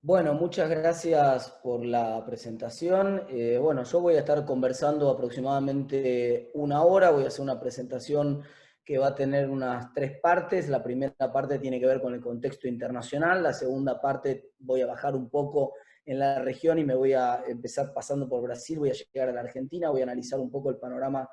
Bueno, muchas gracias por la presentación. Bueno, yo voy a estar conversando aproximadamente una hora. Voy a hacer una presentación que va a tener unas tres partes. La primera parte tiene que ver con el contexto internacional. La segunda parte voy a bajar un poco en la región y me voy a empezar pasando por Brasil. Voy a llegar a la Argentina, voy a analizar un poco el panorama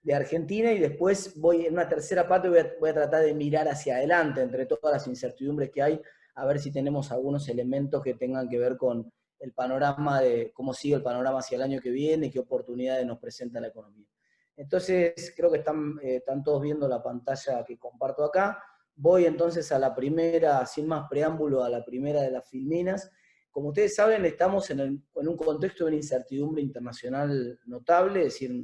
de Argentina y después en una tercera parte voy a tratar de mirar hacia adelante entre todas las incertidumbres que hay, a ver si tenemos algunos elementos que tengan que ver con el panorama de cómo sigue el panorama hacia el año que viene y qué oportunidades nos presenta la economía. Entonces, creo que están todos viendo la pantalla que comparto acá. Voy entonces a la primera, sin más preámbulo, a la primera de las filminas. Como ustedes saben, estamos en un contexto de una incertidumbre internacional notable, es decir,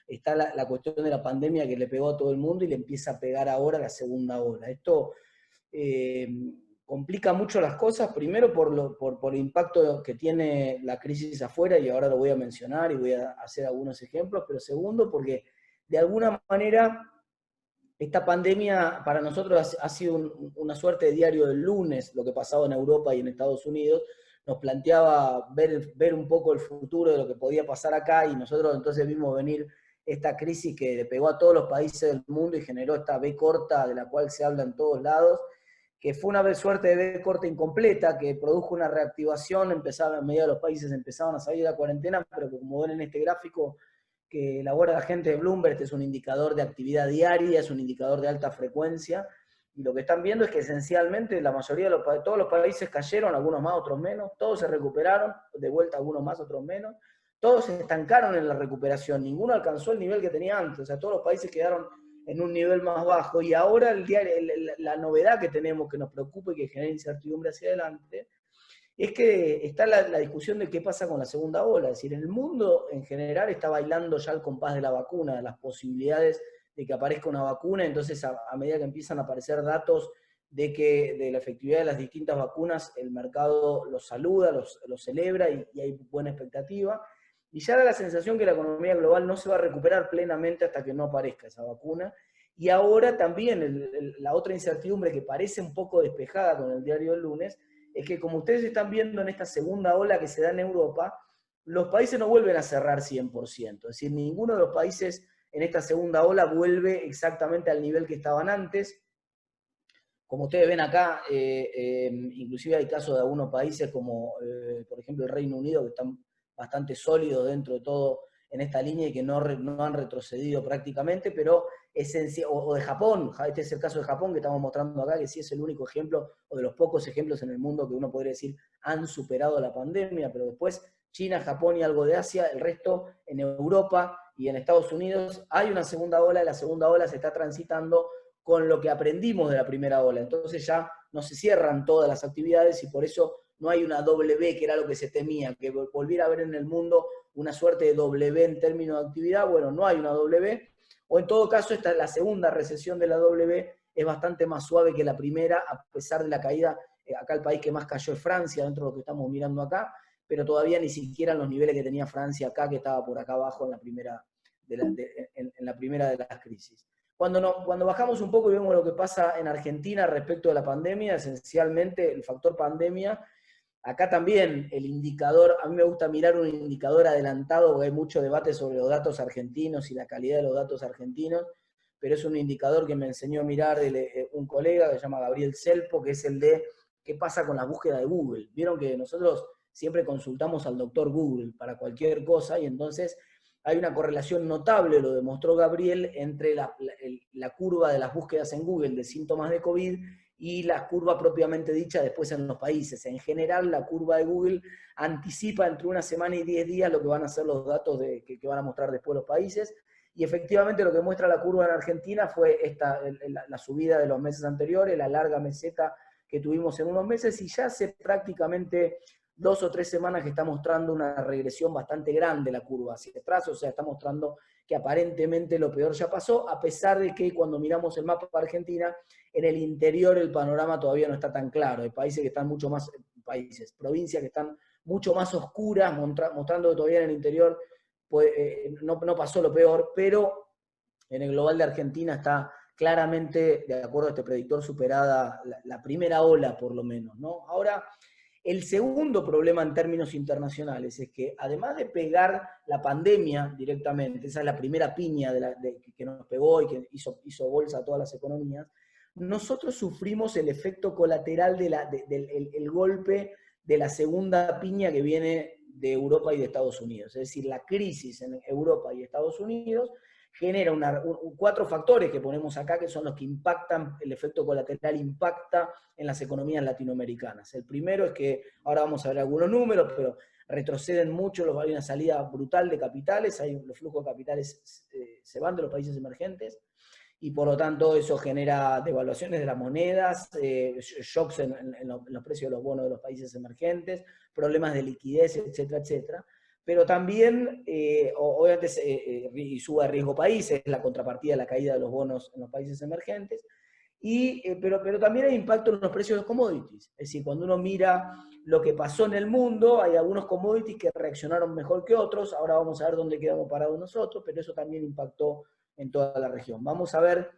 está la cuestión de la pandemia que le pegó a todo el mundo y le empieza a pegar ahora la segunda ola. Esto eh, complica mucho las cosas, primero por el impacto que tiene la crisis afuera, y ahora lo voy a mencionar y voy a hacer algunos ejemplos, pero segundo porque de alguna manera esta pandemia para nosotros ha sido una suerte de diario del lunes, lo que pasaba en Europa y en Estados Unidos, nos planteaba ver un poco el futuro de lo que podía pasar acá, y nosotros entonces vimos venir esta crisis que le pegó a todos los países del mundo y generó esta B corta de la cual se habla en todos lados, que fue una suerte de B corta incompleta, que produjo una reactivación, empezaba, en medida de los países empezaban a salir de la cuarentena, pero que, como ven en este gráfico que elabora la gente de Bloomberg, este es un indicador de actividad diaria, es un indicador de alta frecuencia, y lo que están viendo es que esencialmente la mayoría de todos los países cayeron, algunos más, otros menos, todos se recuperaron, de vuelta algunos más, otros menos, todos se estancaron en la recuperación, ninguno alcanzó el nivel que tenía antes, o sea, todos los países quedaron en un nivel más bajo, y ahora la novedad que tenemos, que nos preocupa y que genera incertidumbre hacia adelante, es que está la discusión de qué pasa con la segunda ola. Es decir, el mundo en general está bailando ya al compás de la vacuna, de las posibilidades de que aparezca una vacuna. Entonces, a medida que empiezan a aparecer datos de la efectividad de las distintas vacunas, el mercado los saluda, los celebra, y hay buena expectativa. Y ya da la sensación que la economía global no se va a recuperar plenamente hasta que no aparezca esa vacuna. Y ahora también la otra incertidumbre que parece un poco despejada con el diario del lunes es que, como ustedes están viendo en esta segunda ola que se da en Europa, los países no vuelven a cerrar 100%. Es decir, ninguno de los países en esta segunda ola vuelve exactamente al nivel que estaban antes. Como ustedes ven acá, inclusive hay casos de algunos países como, por ejemplo, el Reino Unido, que están bastante sólidos dentro de todo en esta línea y que no han retrocedido prácticamente, pero o de Japón. Este es el caso de Japón que estamos mostrando acá, que sí es el único ejemplo, o de los pocos ejemplos en el mundo que uno podría decir han superado la pandemia, pero después China, Japón y algo de Asia, el resto en Europa y en Estados Unidos hay una segunda ola, y la segunda ola se está transitando con lo que aprendimos de la primera ola. Entonces ya no se cierran todas las actividades, y por eso no hay una W, que era lo que se temía, que volviera a haber en el mundo una suerte de W en términos de actividad. Bueno, no hay una W, o en todo caso la segunda recesión de la W es bastante más suave que la primera, a pesar de la caída. Acá el país que más cayó es Francia, dentro de lo que estamos mirando acá, pero todavía ni siquiera en los niveles que tenía Francia acá, que estaba por acá abajo en la primera en la primera de las crisis. Cuando bajamos un poco y vemos lo que pasa en Argentina respecto de la pandemia, esencialmente el factor pandemia, acá también el indicador, a mí me gusta mirar un indicador adelantado, porque hay mucho debate sobre los datos argentinos y la calidad de los datos argentinos, pero es un indicador que me enseñó a mirar un colega que se llama Gabriel Selpo, que es el de qué pasa con la búsqueda de Google. Vieron que nosotros siempre consultamos al doctor Google para cualquier cosa, y entonces hay una correlación notable, lo demostró Gabriel, entre la curva de las búsquedas en Google de síntomas de COVID y la curva propiamente dicha después en los países. En general, la curva de Google anticipa entre una semana y 10 días lo que van a ser los datos que van a mostrar después los países, y efectivamente lo que muestra la curva en Argentina fue la subida de los meses anteriores, la larga meseta que tuvimos en unos meses, y ya hace prácticamente 2 o 3 semanas que está mostrando una regresión bastante grande la curva hacia atrás, o sea, está mostrando que aparentemente lo peor ya pasó, a pesar de que cuando miramos el mapa para Argentina, en el interior el panorama todavía no está tan claro. Hay países que están mucho más, provincias que están mucho más oscuras, mostrando que todavía en el interior pues, no pasó lo peor, pero en el global de Argentina está claramente, de acuerdo a este predictor, superada la primera ola, por lo menos, ¿no? Ahora, El segundo problema en términos internacionales es que, además de pegar la pandemia directamente, esa es la primera piña que nos pegó y que hizo bolsa a todas las economías, nosotros sufrimos el efecto colateral del golpe de la segunda piña que viene de Europa y de Estados Unidos. Es decir, la crisis en Europa y Estados Unidos genera cuatro factores que ponemos acá, que son los que impactan, el efecto colateral impacta en las economías latinoamericanas. El primero es que, ahora vamos a ver algunos números, pero retroceden mucho, hay una salida brutal de capitales, los flujos de capitales se van de los países emergentes, y por lo tanto eso genera devaluaciones de las monedas, shocks en los precios de los bonos de los países emergentes, problemas de liquidez, etcétera, etcétera. Pero también, obviamente, y sube a riesgo país, es la contrapartida de la caída de los bonos en los países emergentes, pero también hay impacto en los precios de commodities. Es decir, cuando uno mira lo que pasó en el mundo, hay algunos commodities que reaccionaron mejor que otros, ahora vamos a ver dónde quedamos parados nosotros, pero eso también impactó en toda la región. Vamos a ver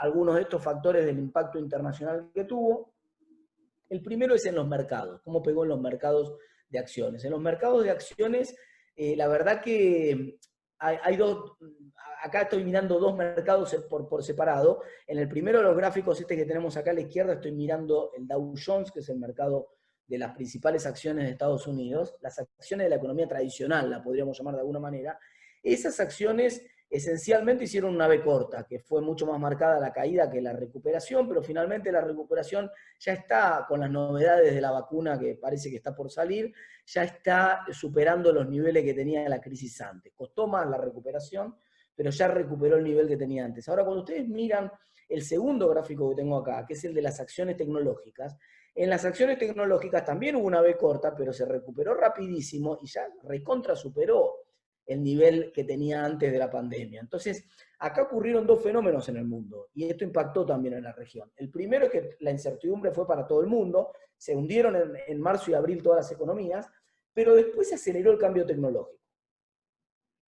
algunos de estos factores del impacto internacional que tuvo. El primero es en los mercados, cómo pegó en los mercados de acciones. En los mercados de acciones, la verdad que hay dos, acá estoy mirando dos mercados por separado. En el primero de los gráficos, este que tenemos acá a la izquierda, estoy mirando el Dow Jones, que es el mercado de las principales acciones de Estados Unidos, las acciones de la economía tradicional, la podríamos llamar de alguna manera. Esas acciones esencialmente hicieron una V corta, que fue mucho más marcada la caída que la recuperación, pero finalmente la recuperación ya está, con las novedades de la vacuna que parece que está por salir, ya está superando los niveles que tenía la crisis antes. Costó más la recuperación, pero ya recuperó el nivel que tenía antes. Ahora, cuando ustedes miran el segundo gráfico que tengo acá, que es el de las acciones tecnológicas, en las acciones tecnológicas también hubo una V corta, pero se recuperó rapidísimo y ya recontra superó el nivel que tenía antes de la pandemia. Entonces, acá ocurrieron dos fenómenos en el mundo, y esto impactó también en la región. El primero es que la incertidumbre fue para todo el mundo, se hundieron en marzo y abril todas las economías, pero después se aceleró el cambio tecnológico.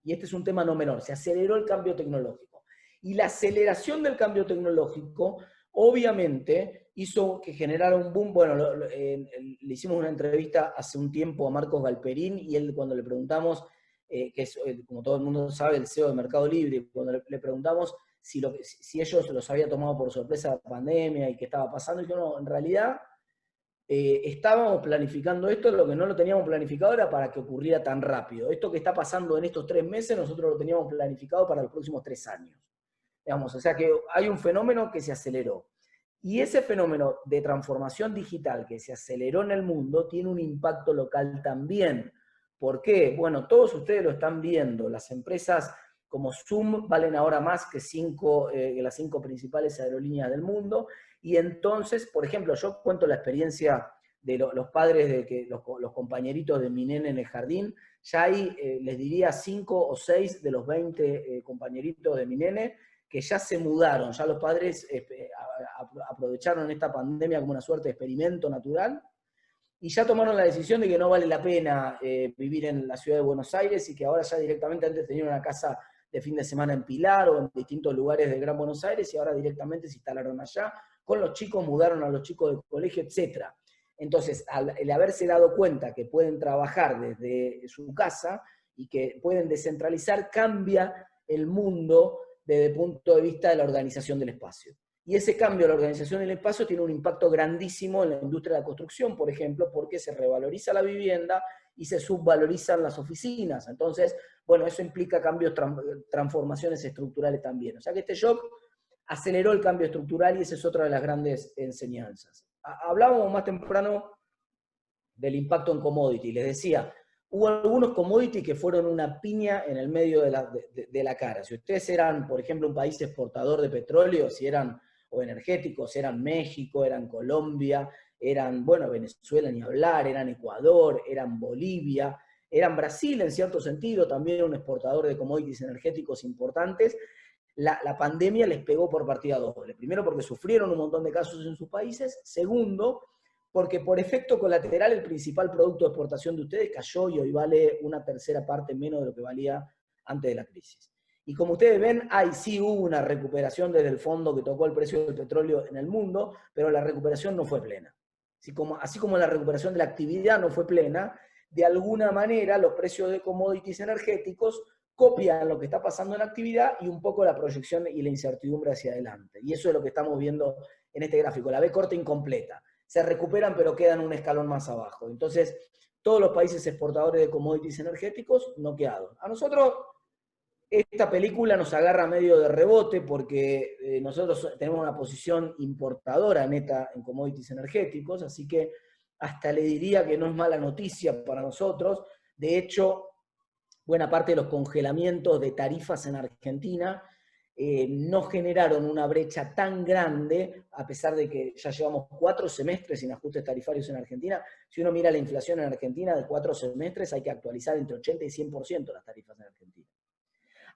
Y este es un tema no menor, se aceleró el cambio tecnológico. Y la aceleración del cambio tecnológico, obviamente, hizo que generara un boom. Bueno, le hicimos una entrevista hace un tiempo a Marcos Galperín, y él, cuando le preguntamos, que es, como todo el mundo sabe, el CEO de Mercado Libre, cuando le preguntamos si ellos los había tomado por sorpresa la pandemia y qué estaba pasando, y dijo, no, en realidad estábamos planificando esto, lo que no lo teníamos planificado era para que ocurriera tan rápido. Esto que está pasando en estos 3 meses, nosotros lo teníamos planificado para los próximos 3 años. Digamos, o sea que hay un fenómeno que se aceleró. Y ese fenómeno de transformación digital que se aceleró en el mundo tiene un impacto local también. ¿Por qué? Bueno, todos ustedes lo están viendo. Las empresas como Zoom valen ahora más que las 5 principales aerolíneas del mundo. Y entonces, por ejemplo, yo cuento la experiencia de los padres, de que los compañeritos de mi nene en el jardín. Ya hay, les diría, 5 o 6 de los 20 compañeritos de mi nene que ya se mudaron, ya los padres aprovecharon esta pandemia como una suerte de experimento natural, y ya tomaron la decisión de que no vale la pena vivir en la ciudad de Buenos Aires, y que ahora ya directamente, antes tenían una casa de fin de semana en Pilar o en distintos lugares del Gran Buenos Aires, y ahora directamente se instalaron allá, con los chicos, mudaron a los chicos del colegio, etc. Entonces, el haberse dado cuenta que pueden trabajar desde su casa y que pueden descentralizar, cambia el mundo desde el punto de vista de la organización del espacio. Y ese cambio de la organización del espacio tiene un impacto grandísimo en la industria de la construcción, por ejemplo, porque se revaloriza la vivienda y se subvalorizan las oficinas. Entonces, bueno, eso implica cambios, transformaciones estructurales también. O sea que este shock aceleró el cambio estructural, y esa es otra de las grandes enseñanzas. Hablábamos más temprano del impacto en commodity. Les decía, hubo algunos commodities que fueron una piña en el medio de la cara. Si ustedes eran, por ejemplo, un país exportador de petróleo, si eran o energéticos, eran México, eran Colombia, eran, bueno, Venezuela ni hablar, eran Ecuador, eran Bolivia, eran Brasil en cierto sentido, también un exportador de commodities energéticos importantes. La pandemia les pegó por partida doble. Primero, porque sufrieron un montón de casos en sus países. Segundo, porque por efecto colateral el principal producto de exportación de ustedes cayó y hoy vale una tercera parte menos de lo que valía antes de la crisis. Y como ustedes ven, sí hubo una recuperación desde el fondo que tocó el precio del petróleo en el mundo, pero la recuperación no fue plena. Así como la recuperación de la actividad no fue plena, de alguna manera los precios de commodities energéticos copian lo que está pasando en la actividad y un poco la proyección y la incertidumbre hacia adelante. Y eso es lo que estamos viendo en este gráfico, la B corta incompleta. Se recuperan pero quedan un escalón más abajo. Entonces, todos los países exportadores de commodities energéticos noqueados. A nosotros esta película nos agarra medio de rebote porque nosotros tenemos una posición importadora neta en commodities energéticos, así que hasta le diría que no es mala noticia para nosotros. De hecho, buena parte de los congelamientos de tarifas en Argentina no generaron una brecha tan grande, a pesar de que ya llevamos 4 semestres sin ajustes tarifarios en Argentina. Si uno mira la inflación en Argentina de 4 semestres, hay que actualizar entre 80 y 100% las tarifas en Argentina.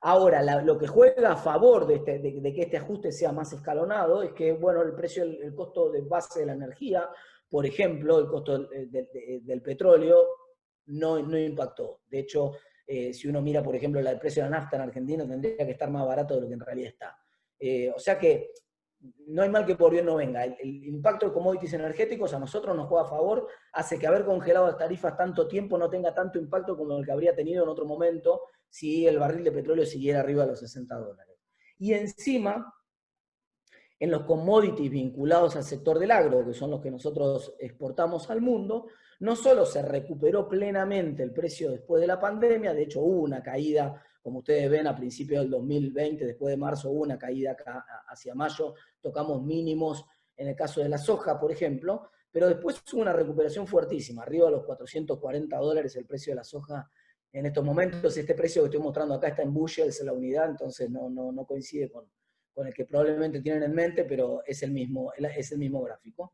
Ahora, lo que juega a favor de que este ajuste sea más escalonado es que, bueno, el costo de base de la energía, por ejemplo, el costo del petróleo, no impactó. De hecho, si uno mira, por ejemplo, el precio de la nafta en Argentina, tendría que estar más barato de lo que en realidad está. O sea que no hay mal que por bien no venga. El impacto de commodities energéticos a nosotros nos juega a favor, hace que haber congelado las tarifas tanto tiempo no tenga tanto impacto como el que habría tenido en otro momento si el barril de petróleo siguiera arriba de los $60. Y encima, en los commodities vinculados al sector del agro, que son los que nosotros exportamos al mundo, no solo se recuperó plenamente el precio después de la pandemia, de hecho hubo una caída, como ustedes ven, a principios del 2020, después de marzo hubo una caída hacia mayo, tocamos mínimos en el caso de la soja, por ejemplo, pero después hubo una recuperación fuertísima, arriba de los $440 el precio de la soja en estos momentos. Este precio que estoy mostrando acá está en bushels la unidad, entonces no coincide con el que probablemente tienen en mente, pero es el mismo gráfico.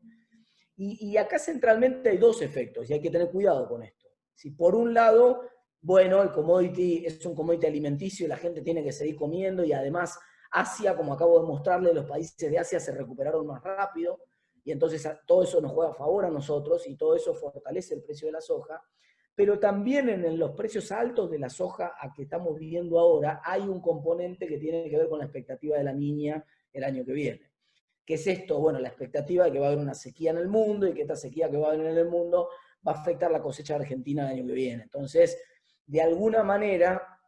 Y acá centralmente hay dos efectos, y hay que tener cuidado con esto. Si por un lado, bueno, el commodity es un commodity alimenticio y la gente tiene que seguir comiendo, y además Asia, como acabo de mostrarle, los países de Asia se recuperaron más rápido, y entonces todo eso nos juega a favor a nosotros, y todo eso fortalece el precio de la soja. Pero también en los precios altos de la soja a que estamos viviendo ahora, hay un componente que tiene que ver con la expectativa de la niña el año que viene. ¿Qué es esto? Bueno, la expectativa de que va a haber una sequía en el mundo y que esta sequía que va a haber en el mundo va a afectar la cosecha argentina el año que viene. Entonces, de alguna manera,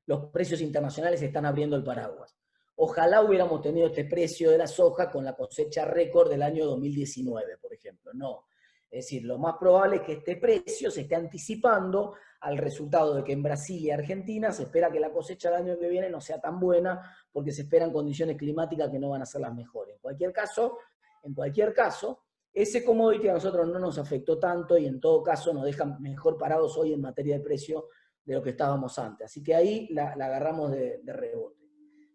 los precios internacionales están abriendo el paraguas. Ojalá hubiéramos tenido este precio de la soja con la cosecha récord del año 2019, por ejemplo. No. Es decir, lo más probable es que este precio se esté anticipando al resultado de que en Brasil y Argentina se espera que la cosecha del año que viene no sea tan buena porque se esperan condiciones climáticas que no van a ser las mejores. En cualquier caso, ese commodity a nosotros no nos afectó tanto y en todo caso nos deja mejor parados hoy en materia de precio de lo que estábamos antes. Así que ahí la agarramos de rebote.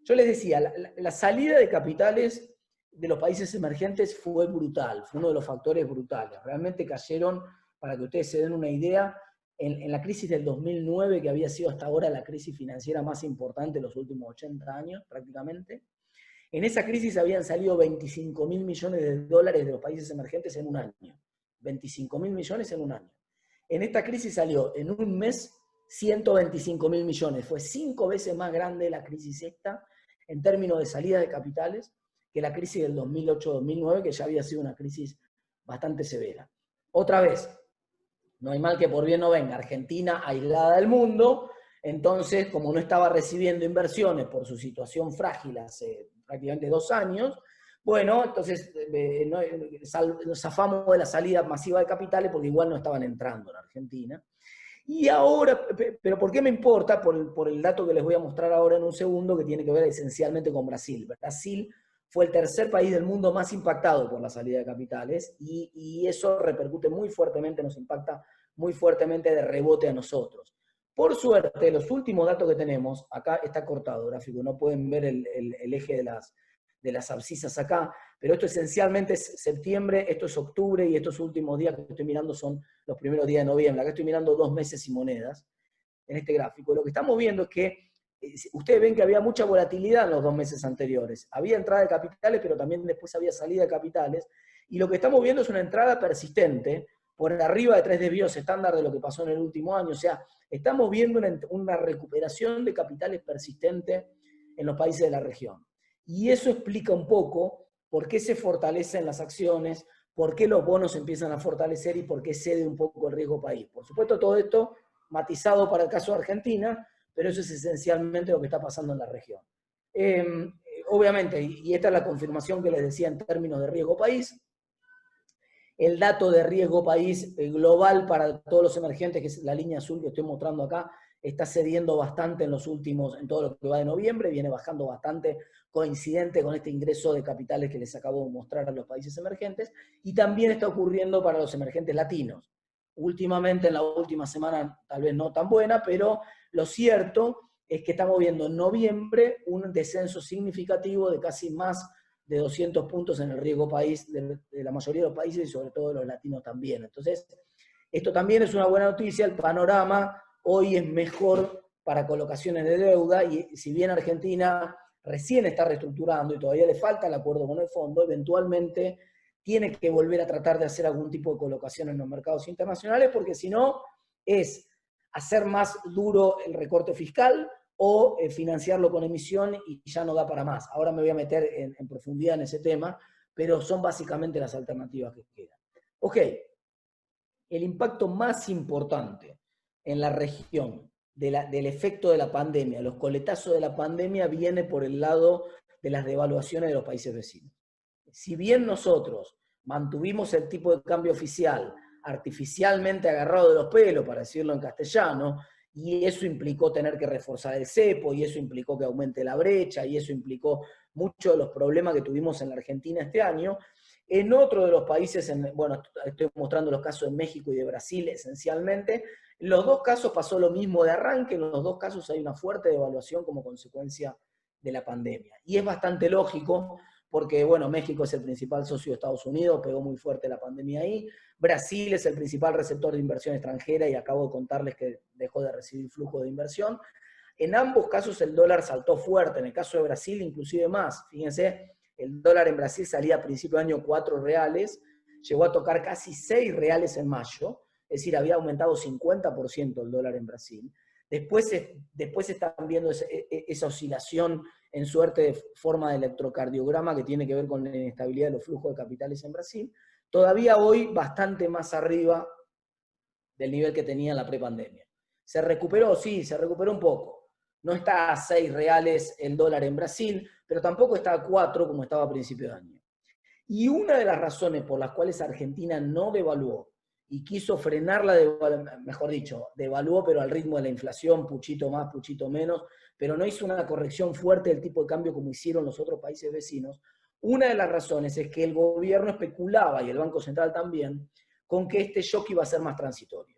Yo les decía, la salida de capitales de los países emergentes fue brutal, fue uno de los factores brutales. Realmente cayeron, para que ustedes se den una idea, en la crisis del 2009, que había sido hasta ahora la crisis financiera más importante de los últimos 80 años, prácticamente. En esa crisis habían salido 25.000 millones de dólares de los países emergentes en un año. 25.000 millones en un año. En esta crisis salió en un mes 125.000 millones. Fue 5 veces más grande la crisis esta, en términos de salida de capitales, que la crisis del 2008-2009, que ya había sido una crisis bastante severa. Otra vez, no hay mal que por bien no venga. Argentina aislada del mundo, entonces, como no estaba recibiendo inversiones por su situación frágil hace prácticamente 2 años, bueno, entonces nos zafamos de la salida masiva de capitales porque igual no estaban entrando en Argentina. Y ahora, pero ¿por qué me importa? Por el dato que les voy a mostrar ahora en un segundo, que tiene que ver esencialmente con Brasil. Brasil fue el tercer país del mundo más impactado por la salida de capitales y eso repercute muy fuertemente, nos impacta muy fuertemente de rebote a nosotros. Por suerte, los últimos datos que tenemos, acá está cortado el gráfico, no pueden ver el eje de las abscisas acá, pero esto esencialmente es septiembre, esto es octubre y estos últimos días que estoy mirando son los primeros días de noviembre. Acá estoy mirando 2 meses y monedas en este gráfico. Lo que estamos viendo es que ustedes ven que había mucha volatilidad en los 2 meses anteriores. Había entrada de capitales, pero también después había salida de capitales. Y lo que estamos viendo es una entrada persistente por arriba de 3 desvíos estándar de lo que pasó en el último año. O sea, estamos viendo una recuperación de capitales persistente en los países de la región. Y eso explica un poco por qué se fortalecen las acciones, por qué los bonos empiezan a fortalecer y por qué cede un poco el riesgo país. Por supuesto, todo esto matizado para el caso de Argentina, pero eso es esencialmente lo que está pasando en la región. Obviamente, y esta es la confirmación que les decía en términos de riesgo país, el dato de riesgo país global para todos los emergentes, que es la línea azul que estoy mostrando acá, está cediendo bastante en todo lo que va de noviembre, viene bajando bastante, coincidente con este ingreso de capitales que les acabo de mostrar a los países emergentes, y también está ocurriendo para los emergentes latinos. Últimamente, en la última semana, tal vez no tan buena, pero lo cierto es que estamos viendo en noviembre un descenso significativo de casi más de 200 puntos en el riesgo país de la mayoría de los países y sobre todo de los latinos también. Entonces, esto también es una buena noticia, el panorama hoy es mejor para colocaciones de deuda y si bien Argentina recién está reestructurando y todavía le falta el acuerdo con el fondo, eventualmente tiene que volver a tratar de hacer algún tipo de colocación en los mercados internacionales porque si no es hacer más duro el recorte fiscal o financiarlo con emisión y ya no da para más. Ahora me voy a meter en profundidad en ese tema, pero son básicamente las alternativas que quedan. Ok, el impacto más importante en la región del efecto de la pandemia, los coletazos de la pandemia, viene por el lado de las devaluaciones de los países vecinos. Si bien nosotros mantuvimos el tipo de cambio oficial artificialmente agarrado de los pelos, para decirlo en castellano, y eso implicó tener que reforzar el cepo, y eso implicó que aumente la brecha, y eso implicó muchos de los problemas que tuvimos en la Argentina este año. En otro de los países, bueno, estoy mostrando los casos de México y de Brasil esencialmente, en los dos casos pasó lo mismo de arranque, en los dos casos hay una fuerte devaluación como consecuencia de la pandemia. Y es bastante lógico, porque bueno, México es el principal socio de Estados Unidos, pegó muy fuerte la pandemia ahí, Brasil es el principal receptor de inversión extranjera y acabo de contarles que dejó de recibir flujo de inversión. En ambos casos el dólar saltó fuerte, en el caso de Brasil inclusive más. Fíjense, el dólar en Brasil salía a principio de año 4 reales, llegó a tocar casi 6 reales en mayo, es decir, había aumentado 50% el dólar en Brasil. Después están viendo esa oscilación en suerte de forma de electrocardiograma que tiene que ver con la inestabilidad de los flujos de capitales en Brasil. Todavía hoy bastante más arriba del nivel que tenía en la prepandemia. ¿Se recuperó? Sí, se recuperó un poco. No está a 6 reales el dólar en Brasil, pero tampoco está a 4 como estaba a principio de año. Y una de las razones por las cuales Argentina no devaluó y quiso frenar mejor dicho, devaluó pero al ritmo de la inflación, puchito más, puchito menos, pero no hizo una corrección fuerte del tipo de cambio como hicieron los otros países vecinos, una de las razones es que el gobierno especulaba, y el Banco Central también, con que este shock iba a ser más transitorio,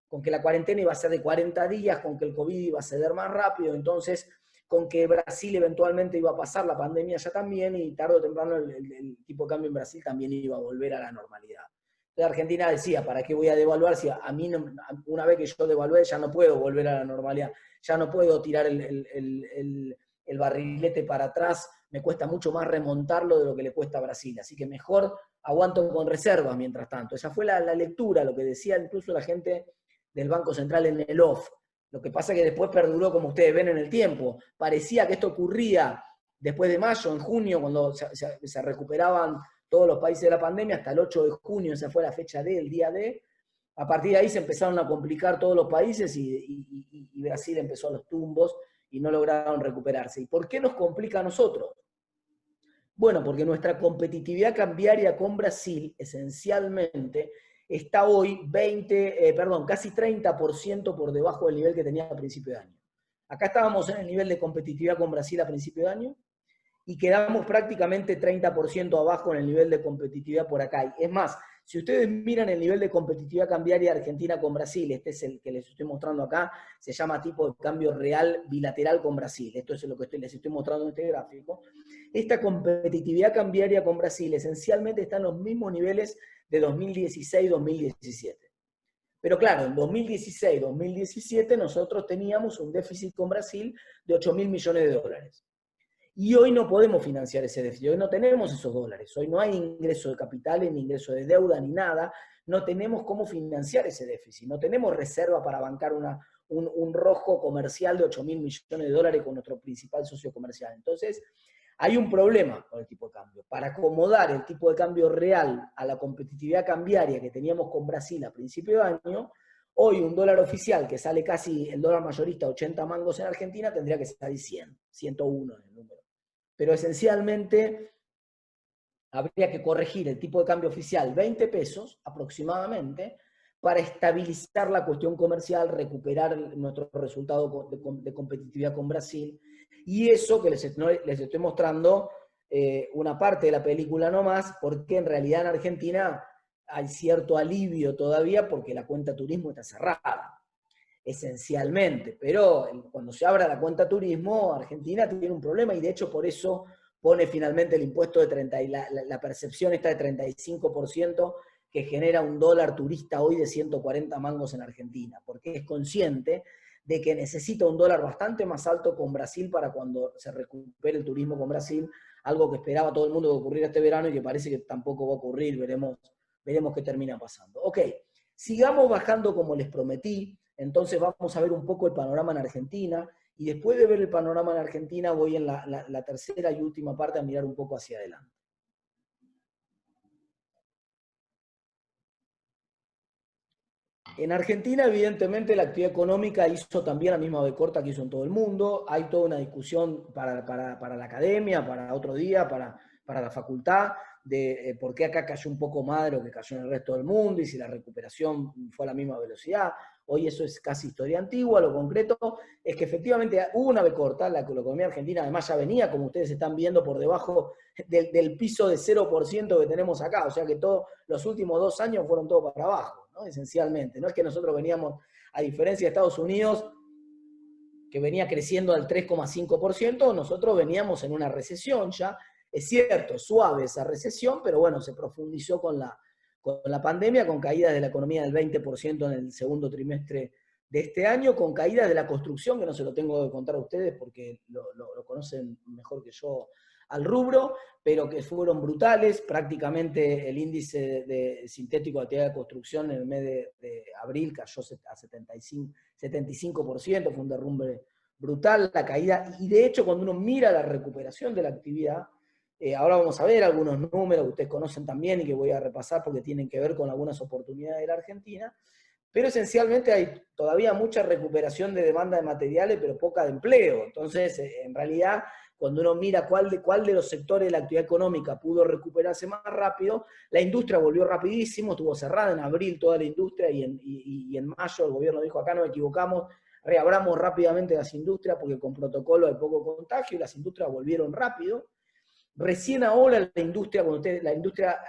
con que la cuarentena iba a ser de 40 días, con que el COVID iba a ceder más rápido, entonces con que Brasil eventualmente iba a pasar la pandemia ya también y tarde o temprano el tipo de cambio en Brasil también iba a volver a la normalidad. Entonces Argentina decía, ¿para qué voy a devaluar si a mí no, una vez que yo devalué ya no puedo volver a la normalidad, ya no puedo tirar el barrilete para atrás, me cuesta mucho más remontarlo de lo que le cuesta a Brasil, así que mejor aguanto con reservas mientras tanto. Esa fue la lectura, lo que decía incluso la gente del Banco Central en el off. Lo que pasa es que después perduró, como ustedes ven, en el tiempo. Parecía que esto ocurría después de mayo, en junio, cuando se recuperaban todos los países de la pandemia, hasta el 8 de junio, esa fue la fecha D, el día D. A partir de ahí se empezaron a complicar todos los países y Brasil empezó a los tumbos y no lograron recuperarse. ¿Y por qué nos complica a nosotros? Bueno, porque nuestra competitividad cambiaria con Brasil, esencialmente, está hoy casi 30% por debajo del nivel que tenía a principio de año. Acá estábamos en el nivel de competitividad con Brasil a principio de año y quedamos prácticamente 30% abajo en el nivel de competitividad por acá. Es más, si ustedes miran el nivel de competitividad cambiaria Argentina con Brasil, este es el que les estoy mostrando acá, se llama tipo de cambio real bilateral con Brasil. Esto es lo que les estoy mostrando en este gráfico. Esta competitividad cambiaria con Brasil esencialmente está en los mismos niveles de 2016-2017. Pero claro, en 2016-2017 nosotros teníamos un déficit con Brasil de 8.000 millones de dólares. Y hoy no podemos financiar ese déficit, hoy no tenemos esos dólares, hoy no hay ingreso de capitales, ni ingreso de deuda, ni nada, no tenemos cómo financiar ese déficit, no tenemos reserva para bancar un rojo comercial de 8.000 millones de dólares con nuestro principal socio comercial. Entonces, Hay un problema con el tipo de cambio. Para acomodar el tipo de cambio real a la competitividad cambiaria que teníamos con Brasil a principio de año, hoy un dólar oficial que sale casi el dólar mayorista 80 mangos en Argentina tendría que salir 100, 101 en el número. Pero esencialmente habría que corregir el tipo de cambio oficial 20 pesos aproximadamente para estabilizar la cuestión comercial, recuperar nuestro resultado de competitividad con Brasil. Y eso que les estoy mostrando una parte de la película nomás, porque en realidad en Argentina hay cierto alivio todavía porque la cuenta turismo está cerrada, esencialmente. Pero cuando se abra la cuenta turismo, Argentina tiene un problema y de hecho por eso pone finalmente el impuesto de 30, y la percepción está de 35% que genera un dólar turista hoy de 140 mangos en Argentina, porque es consciente de que necesita un dólar bastante más alto con Brasil para cuando se recupere el turismo con Brasil, algo que esperaba todo el mundo que ocurriera este verano y que parece que tampoco va a ocurrir, veremos qué termina pasando. Ok, sigamos bajando como les prometí, entonces vamos a ver un poco el panorama en Argentina, y después de ver el panorama en Argentina voy en la tercera y última parte a mirar un poco hacia adelante. En Argentina, evidentemente, la actividad económica hizo también la misma B corta que hizo en todo el mundo. Hay toda una discusión para la academia, para otro día, para la facultad, de por qué acá cayó un poco más de lo que cayó en el resto del mundo y si la recuperación fue a la misma velocidad. Hoy eso es casi historia antigua. Lo concreto es que efectivamente hubo una B corta, la economía argentina además ya venía, como ustedes están viendo, por debajo del piso de 0% que tenemos acá. O sea que todos los últimos 2 años fueron todos para abajo, ¿no? Esencialmente. No es que nosotros veníamos, a diferencia de Estados Unidos, que venía creciendo al 3,5%, nosotros veníamos en una recesión ya. Es cierto, suave esa recesión, pero bueno, se profundizó con la pandemia, con caídas de la economía del 20% en el segundo trimestre de este año, con caídas de la construcción, que no se lo tengo que contar a ustedes porque lo conocen mejor que yo al rubro, pero que fueron brutales. Prácticamente el índice de sintético de actividad de construcción en el mes de abril cayó a 75%, fue un derrumbe brutal la caída, y de hecho cuando uno mira la recuperación de la actividad, ahora vamos a ver algunos números que ustedes conocen también y que voy a repasar porque tienen que ver con algunas oportunidades de la Argentina, pero esencialmente hay todavía mucha recuperación de demanda de materiales, pero poca de empleo. Entonces, en realidad, cuando uno mira cuál de los sectores de la actividad económica pudo recuperarse más rápido, la industria volvió rapidísimo, estuvo cerrada en abril toda la industria y en mayo el gobierno dijo, acá nos equivocamos, reabramos rápidamente las industrias porque con protocolo hay poco contagio y las industrias volvieron rápido. Recién ahora la industria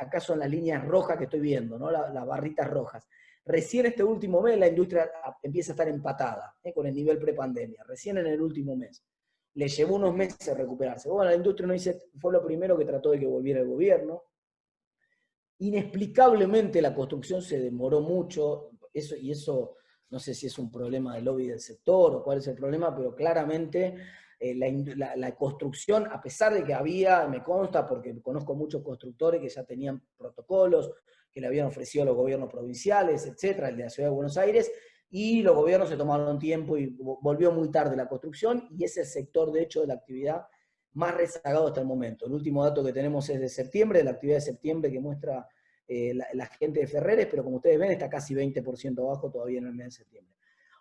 acá son las líneas rojas que estoy viendo, ¿no? Las barritas rojas. Recién este último mes la industria empieza a estar empatada con el nivel prepandemia, recién en el último mes. Le llevó unos meses recuperarse. Bueno, la industria no dice, fue lo primero que trató de que volviera el gobierno. Inexplicablemente la construcción se demoró mucho, y eso no sé si es un problema del lobby del sector o cuál es el problema, pero claramente la construcción, a pesar de que había, me consta, porque conozco muchos constructores que ya tenían protocolos, que le habían ofrecido a los gobiernos provinciales, etcétera, el de la Ciudad de Buenos Aires, y los gobiernos se tomaron tiempo y volvió muy tarde la construcción, y es el sector, de hecho, de la actividad más rezagado hasta el momento. El último dato que tenemos es de septiembre, de la actividad de septiembre que muestra la gente de Ferreres, pero como ustedes ven está casi 20% abajo todavía en el mes de septiembre.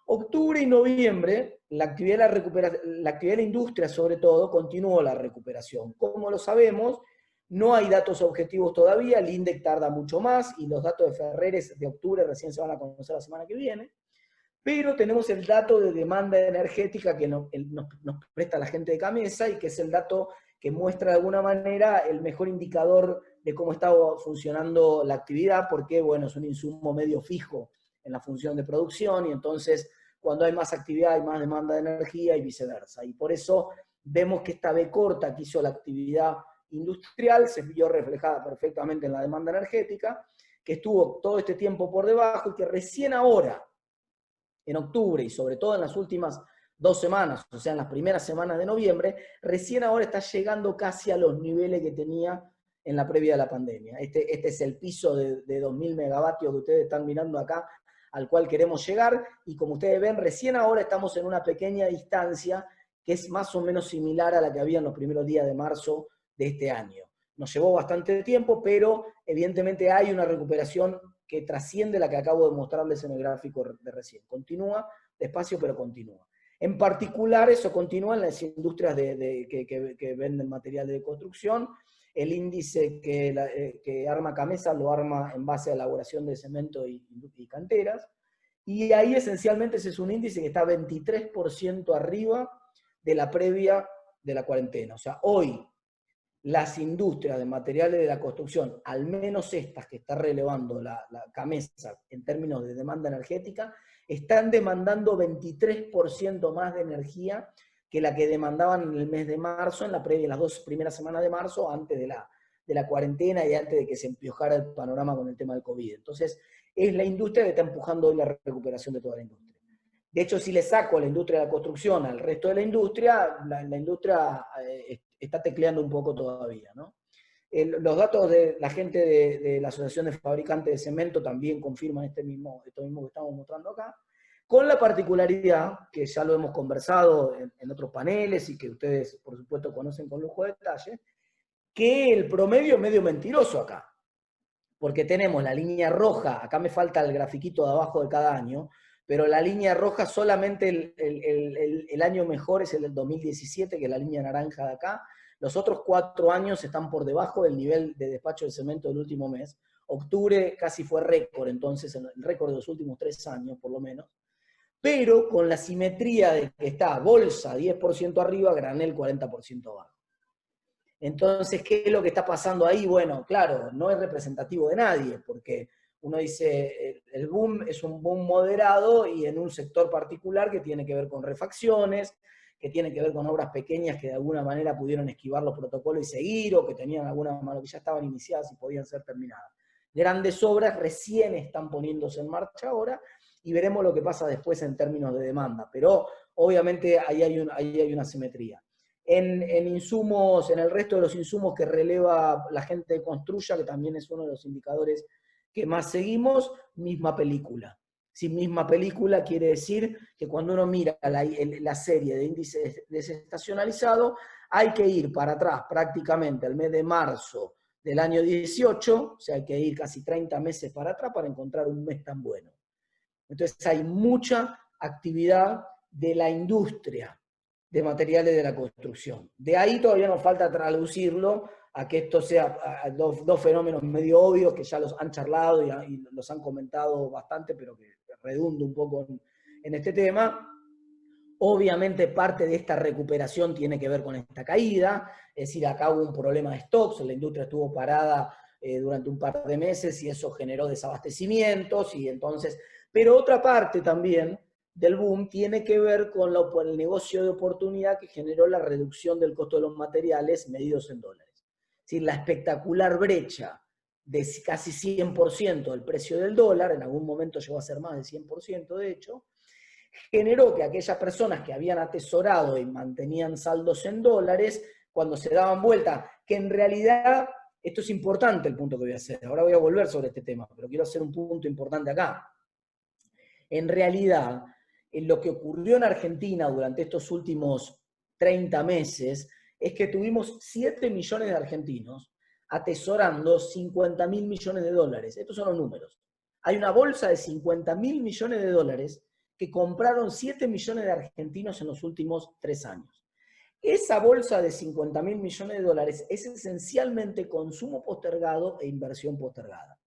Octubre y noviembre, la actividad de la industria sobre todo, continuó la recuperación. Como lo sabemos, no hay datos objetivos todavía, el INDEC tarda mucho más y los datos de Ferreres de octubre recién se van a conocer la semana que viene, pero tenemos el dato de demanda energética que nos presta la gente de Camesa y que es el dato que muestra de alguna manera el mejor indicador de cómo está funcionando la actividad, porque bueno, es un insumo medio fijo en la función de producción y entonces cuando hay más actividad hay más demanda de energía y viceversa. Y por eso vemos que esta B corta que hizo la actividad industrial se vio reflejada perfectamente en la demanda energética, que estuvo todo este tiempo por debajo y que recién ahora, en octubre y sobre todo en las últimas 2 semanas, o sea, en las primeras semanas de noviembre, recién ahora está llegando casi a los niveles que tenía en la previa de la pandemia. Este es el piso de 2.000 megavatios que ustedes están mirando acá, al cual queremos llegar, y como ustedes ven, recién ahora estamos en una pequeña distancia que es más o menos similar a la que había en los primeros días de marzo de este año. Nos llevó bastante tiempo, pero evidentemente hay una recuperación que trasciende la que acabo de mostrarles en el gráfico de recién. Continúa despacio, pero continúa. En particular, eso continúa en las industrias que venden materiales de construcción. El índice que arma Camesa lo arma en base a elaboración de cemento y canteras. Y ahí esencialmente ese es un índice que está 23% arriba de la previa de la cuarentena. O sea, hoy las industrias de materiales de la construcción, al menos estas que está relevando la Camesa en términos de demanda energética, están demandando 23% más de energía que la que demandaban en el mes de marzo, en las 2 primeras semanas de marzo, antes de la cuarentena y antes de que se empiojara el panorama con el tema del COVID. Entonces, es la industria que está empujando hoy la recuperación de toda la industria. De hecho, si le saco a la industria de la construcción al resto de la industria industria está tecleando un poco todavía, ¿no? Los datos de la gente de la Asociación de Fabricantes de Cemento también confirman esto mismo que estamos mostrando acá, con la particularidad, que ya lo hemos conversado en otros paneles y que ustedes, por supuesto, conocen con lujo de detalle, que el promedio es medio mentiroso acá. Porque tenemos la línea roja, acá me falta el grafiquito de abajo de cada año, pero la línea roja solamente el año mejor es el del 2017, que es la línea naranja de acá. Los otros 4 años están por debajo del nivel de despacho de cemento del último mes. Octubre casi fue récord, entonces, el récord de los últimos 3 años, por lo menos. Pero con la simetría de que está bolsa 10% arriba, granel 40% abajo. Entonces, ¿qué es lo que está pasando ahí? Bueno, claro, no es representativo de nadie, porque uno dice, el boom es un boom moderado y en un sector particular que tiene que ver con refacciones, que tiene que ver con obras pequeñas que de alguna manera pudieron esquivar los protocolos y seguir, o que tenían alguna mano que ya estaban iniciadas y podían ser terminadas. Grandes obras recién están poniéndose en marcha ahora, y veremos lo que pasa después en términos de demanda, pero obviamente ahí hay una simetría. En insumos, en el resto de los insumos que releva la gente de Construya, que también es uno de los indicadores que más seguimos, misma película. Si misma película quiere decir que cuando uno mira la serie de índices desestacionalizado, hay que ir para atrás prácticamente al mes de marzo del año 18, o sea, hay que ir casi 30 meses para atrás para encontrar un mes tan bueno. Entonces hay mucha actividad de la industria de materiales de la construcción. De ahí todavía nos falta traducirlo a que esto sea dos fenómenos medio obvios que ya los han charlado y los han comentado bastante, pero que redundo un poco en este tema. Obviamente parte de esta recuperación tiene que ver con esta caída, es decir, acá hubo un problema de stocks, la industria estuvo parada durante un par de meses y eso generó desabastecimientos, y entonces, pero otra parte también del boom tiene que ver con el negocio de oportunidad que generó la reducción del costo de los materiales medidos en dólares. Es decir, la espectacular brecha de casi 100% del precio del dólar, en algún momento llegó a ser más del 100% de hecho, generó que aquellas personas que habían atesorado y mantenían saldos en dólares, cuando se daban vuelta, que en realidad, esto es importante el punto que voy a hacer, ahora voy a volver sobre este tema, pero quiero hacer un punto importante acá. En realidad, en lo que ocurrió en Argentina durante estos últimos 30 meses, es que tuvimos 7 millones de argentinos atesorando 50.000 millones de dólares. Estos son los números. Hay una bolsa de 50.000 millones de dólares que compraron 7 millones de argentinos en los últimos 3 años. Esa bolsa de 50.000 millones de dólares es esencialmente consumo postergado e inversión postergada.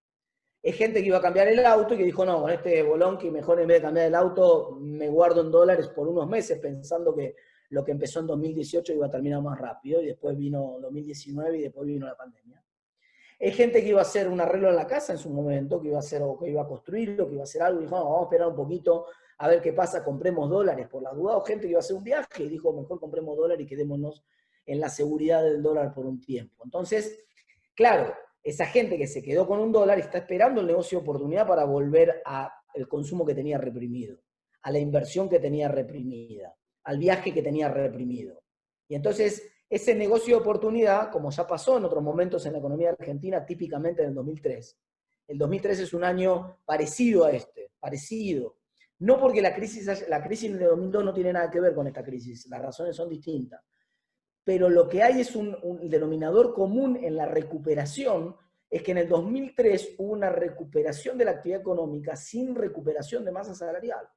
Es gente que iba a cambiar el auto y que dijo, no, con este bolón que mejor en vez de cambiar el auto me guardo en dólares por unos meses, pensando que lo que empezó en 2018 iba a terminar más rápido, y después vino 2019 y después vino la pandemia. Es gente que iba a hacer un arreglo en la casa en su momento, que iba a hacer o que iba a construir o que iba a hacer algo, y dijo, no, vamos a esperar un poquito a ver qué pasa, compremos dólares por las dudas, o gente que iba a hacer un viaje y dijo, mejor compremos dólares y quedémonos en la seguridad del dólar por un tiempo. Entonces, claro, esa gente que se quedó con un dólar está esperando el negocio de oportunidad para volver al consumo que tenía reprimido, a la inversión que tenía reprimida, al viaje que tenía reprimido. Y entonces, ese negocio de oportunidad, como ya pasó en otros momentos en la economía argentina, típicamente en el 2003. El 2003 es un año parecido a este, parecido. No porque la crisis de 2002 no tiene nada que ver con esta crisis, las razones son distintas. Pero lo que hay es un denominador común en la recuperación, es que en el 2003 hubo una recuperación de la actividad económica sin recuperación de masa salarial.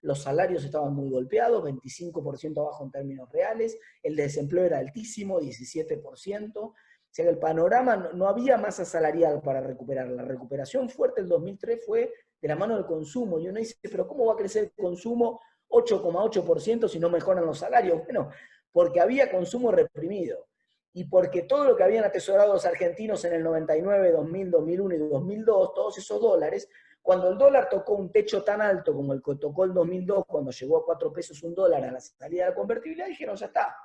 Los salarios estaban muy golpeados, 25% abajo en términos reales, el desempleo era altísimo, 17%, o sea que el panorama, no había masa salarial para recuperar. La recuperación fuerte del 2003 fue de la mano del consumo, y uno dice, pero ¿cómo va a crecer el consumo 8,8% si no mejoran los salarios? Bueno, porque había consumo reprimido y porque todo lo que habían atesorado los argentinos en el 99, 2000, 2001 y 2002, todos esos dólares, cuando el dólar tocó un techo tan alto como el que tocó el 2002, cuando llegó a 4 pesos un dólar a la salida de la convertibilidad, dijeron, ya está,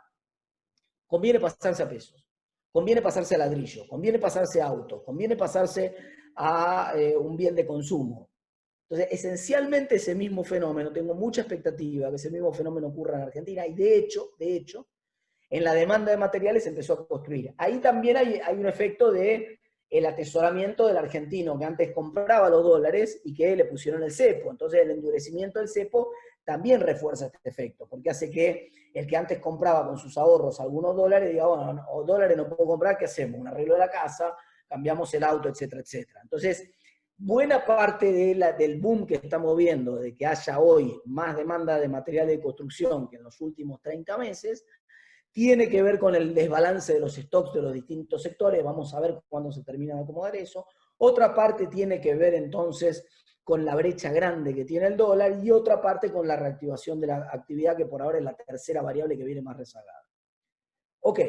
conviene pasarse a pesos, conviene pasarse a ladrillo, conviene pasarse a autos, conviene pasarse a un bien de consumo. Entonces, esencialmente ese mismo fenómeno, tengo mucha expectativa que ese mismo fenómeno ocurra en Argentina, y de hecho, en la demanda de materiales se empezó a construir. Ahí también hay un efecto de el atesoramiento del argentino, que antes compraba los dólares y que le pusieron el cepo. Entonces, el endurecimiento del cepo también refuerza este efecto, porque hace que el que antes compraba con sus ahorros algunos dólares, diga, bueno, dólares no puedo comprar, ¿qué hacemos? Un arreglo de la casa, cambiamos el auto, etcétera, etcétera. Entonces, buena parte del boom que estamos viendo, de que haya hoy más demanda de material de construcción que en los últimos 30 meses, tiene que ver con el desbalance de los stocks de los distintos sectores. Vamos a ver cuándo se termina de acomodar eso. Otra parte tiene que ver entonces con la brecha grande que tiene el dólar, y otra parte con la reactivación de la actividad, que por ahora es la tercera variable que viene más rezagada. Ok.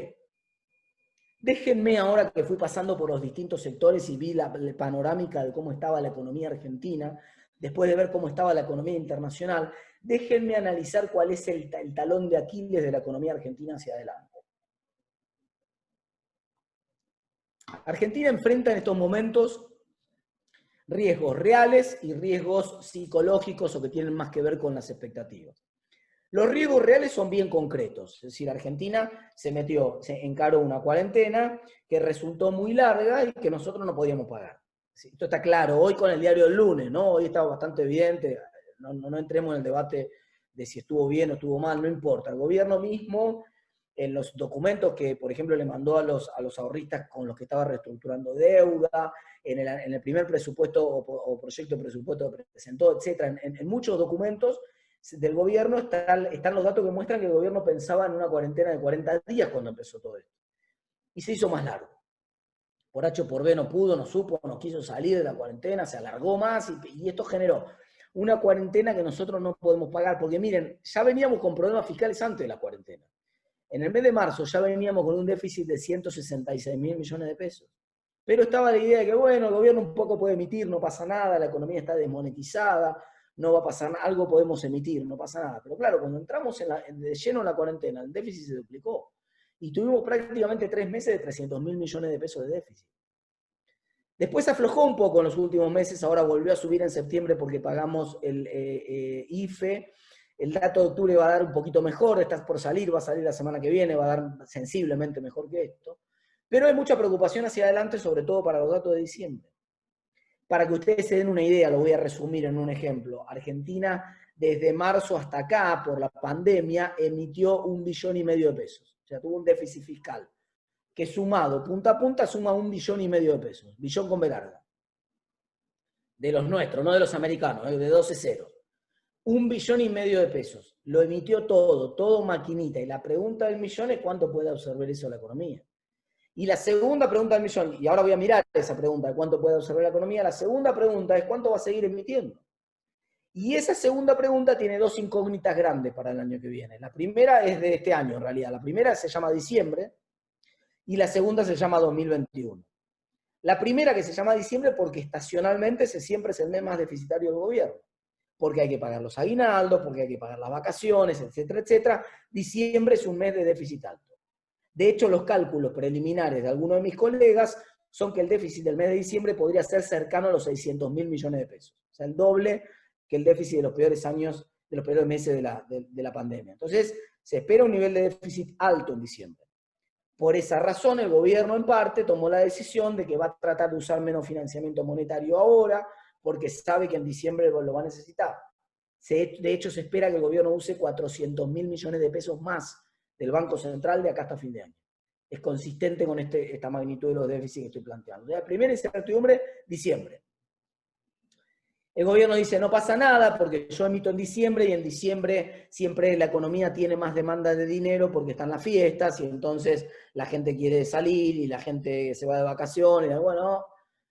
Déjenme, ahora que fui pasando por los distintos sectores y vi la panorámica de cómo estaba la economía argentina, después de ver cómo estaba la economía internacional, déjenme analizar cuál es el talón de Aquiles de la economía argentina hacia adelante. Argentina enfrenta en estos momentos riesgos reales y riesgos psicológicos, o que tienen más que ver con las expectativas. Los riesgos reales son bien concretos, es decir, Argentina se encaró una cuarentena que resultó muy larga y que nosotros no podíamos pagar. Esto está claro, hoy con el diario del lunes, ¿no? Hoy está bastante evidente, no entremos en el debate de si estuvo bien o estuvo mal, no importa. El gobierno mismo, en los documentos que, por ejemplo, le mandó a los ahorristas con los que estaba reestructurando deuda, en el primer presupuesto o proyecto de presupuesto que presentó, etc., en muchos documentos del gobierno están los datos que muestran que el gobierno pensaba en una cuarentena de 40 días cuando empezó todo esto. Y se hizo más largo. Por H o por B no pudo, no supo, no quiso salir de la cuarentena, se alargó más, y esto generó una cuarentena que nosotros no podemos pagar, porque miren, ya veníamos con problemas fiscales antes de la cuarentena. En el mes de marzo ya veníamos con un déficit de 166 mil millones de pesos. Pero estaba la idea de que, bueno, el gobierno un poco puede emitir, no pasa nada, la economía está desmonetizada, no va a pasar nada, algo podemos emitir, no pasa nada. Pero claro, cuando entramos de lleno en la cuarentena, el déficit se duplicó. Y tuvimos prácticamente 3 meses de 300 mil millones de pesos de déficit. Después aflojó un poco en los últimos meses, ahora volvió a subir en septiembre porque pagamos el IFE. El dato de octubre va a dar un poquito mejor, está por salir, va a salir la semana que viene, va a dar sensiblemente mejor que esto. Pero hay mucha preocupación hacia adelante, sobre todo para los datos de diciembre. Para que ustedes se den una idea, lo voy a resumir en un ejemplo. Argentina, desde marzo hasta acá, por la pandemia, emitió 1,5 billones de pesos. O sea, tuvo un déficit fiscal que sumado punta a punta suma 1,5 billones de pesos. Billón con B larga. De los nuestros, no de los americanos, de 12 ceros. 1,5 billones de pesos. Lo emitió todo maquinita. Y la pregunta del millón es cuánto puede absorber eso la economía. Y la segunda pregunta del millón, y ahora voy a mirar esa pregunta de cuánto puede absorber la economía, la segunda pregunta es cuánto va a seguir emitiendo. Y esa segunda pregunta tiene 2 incógnitas grandes para el año que viene. La primera es de este año en realidad. La primera se llama diciembre y la segunda se llama 2021. La primera, que se llama diciembre, porque estacionalmente siempre es el mes más deficitario del gobierno. Porque hay que pagar los aguinaldos, porque hay que pagar las vacaciones, etcétera, etcétera. Diciembre es un mes de déficit alto. De hecho, los cálculos preliminares de algunos de mis colegas son que el déficit del mes de diciembre podría ser cercano a los 600 mil millones de pesos. O sea, el doble que el déficit de los peores años, de los peores meses de la pandemia. Entonces, se espera un nivel de déficit alto en diciembre. Por esa razón, el gobierno en parte tomó la decisión de que va a tratar de usar menos financiamiento monetario ahora, porque sabe que en diciembre lo va a necesitar. De hecho, se espera que el gobierno use 400.000 millones de pesos más del Banco Central de acá hasta fin de año. Es consistente con esta magnitud de los déficits que estoy planteando. La primera incertidumbre, diciembre. El gobierno dice, no pasa nada porque yo emito en diciembre y en diciembre siempre la economía tiene más demanda de dinero porque están las fiestas y entonces la gente quiere salir y la gente se va de vacaciones. Y bueno,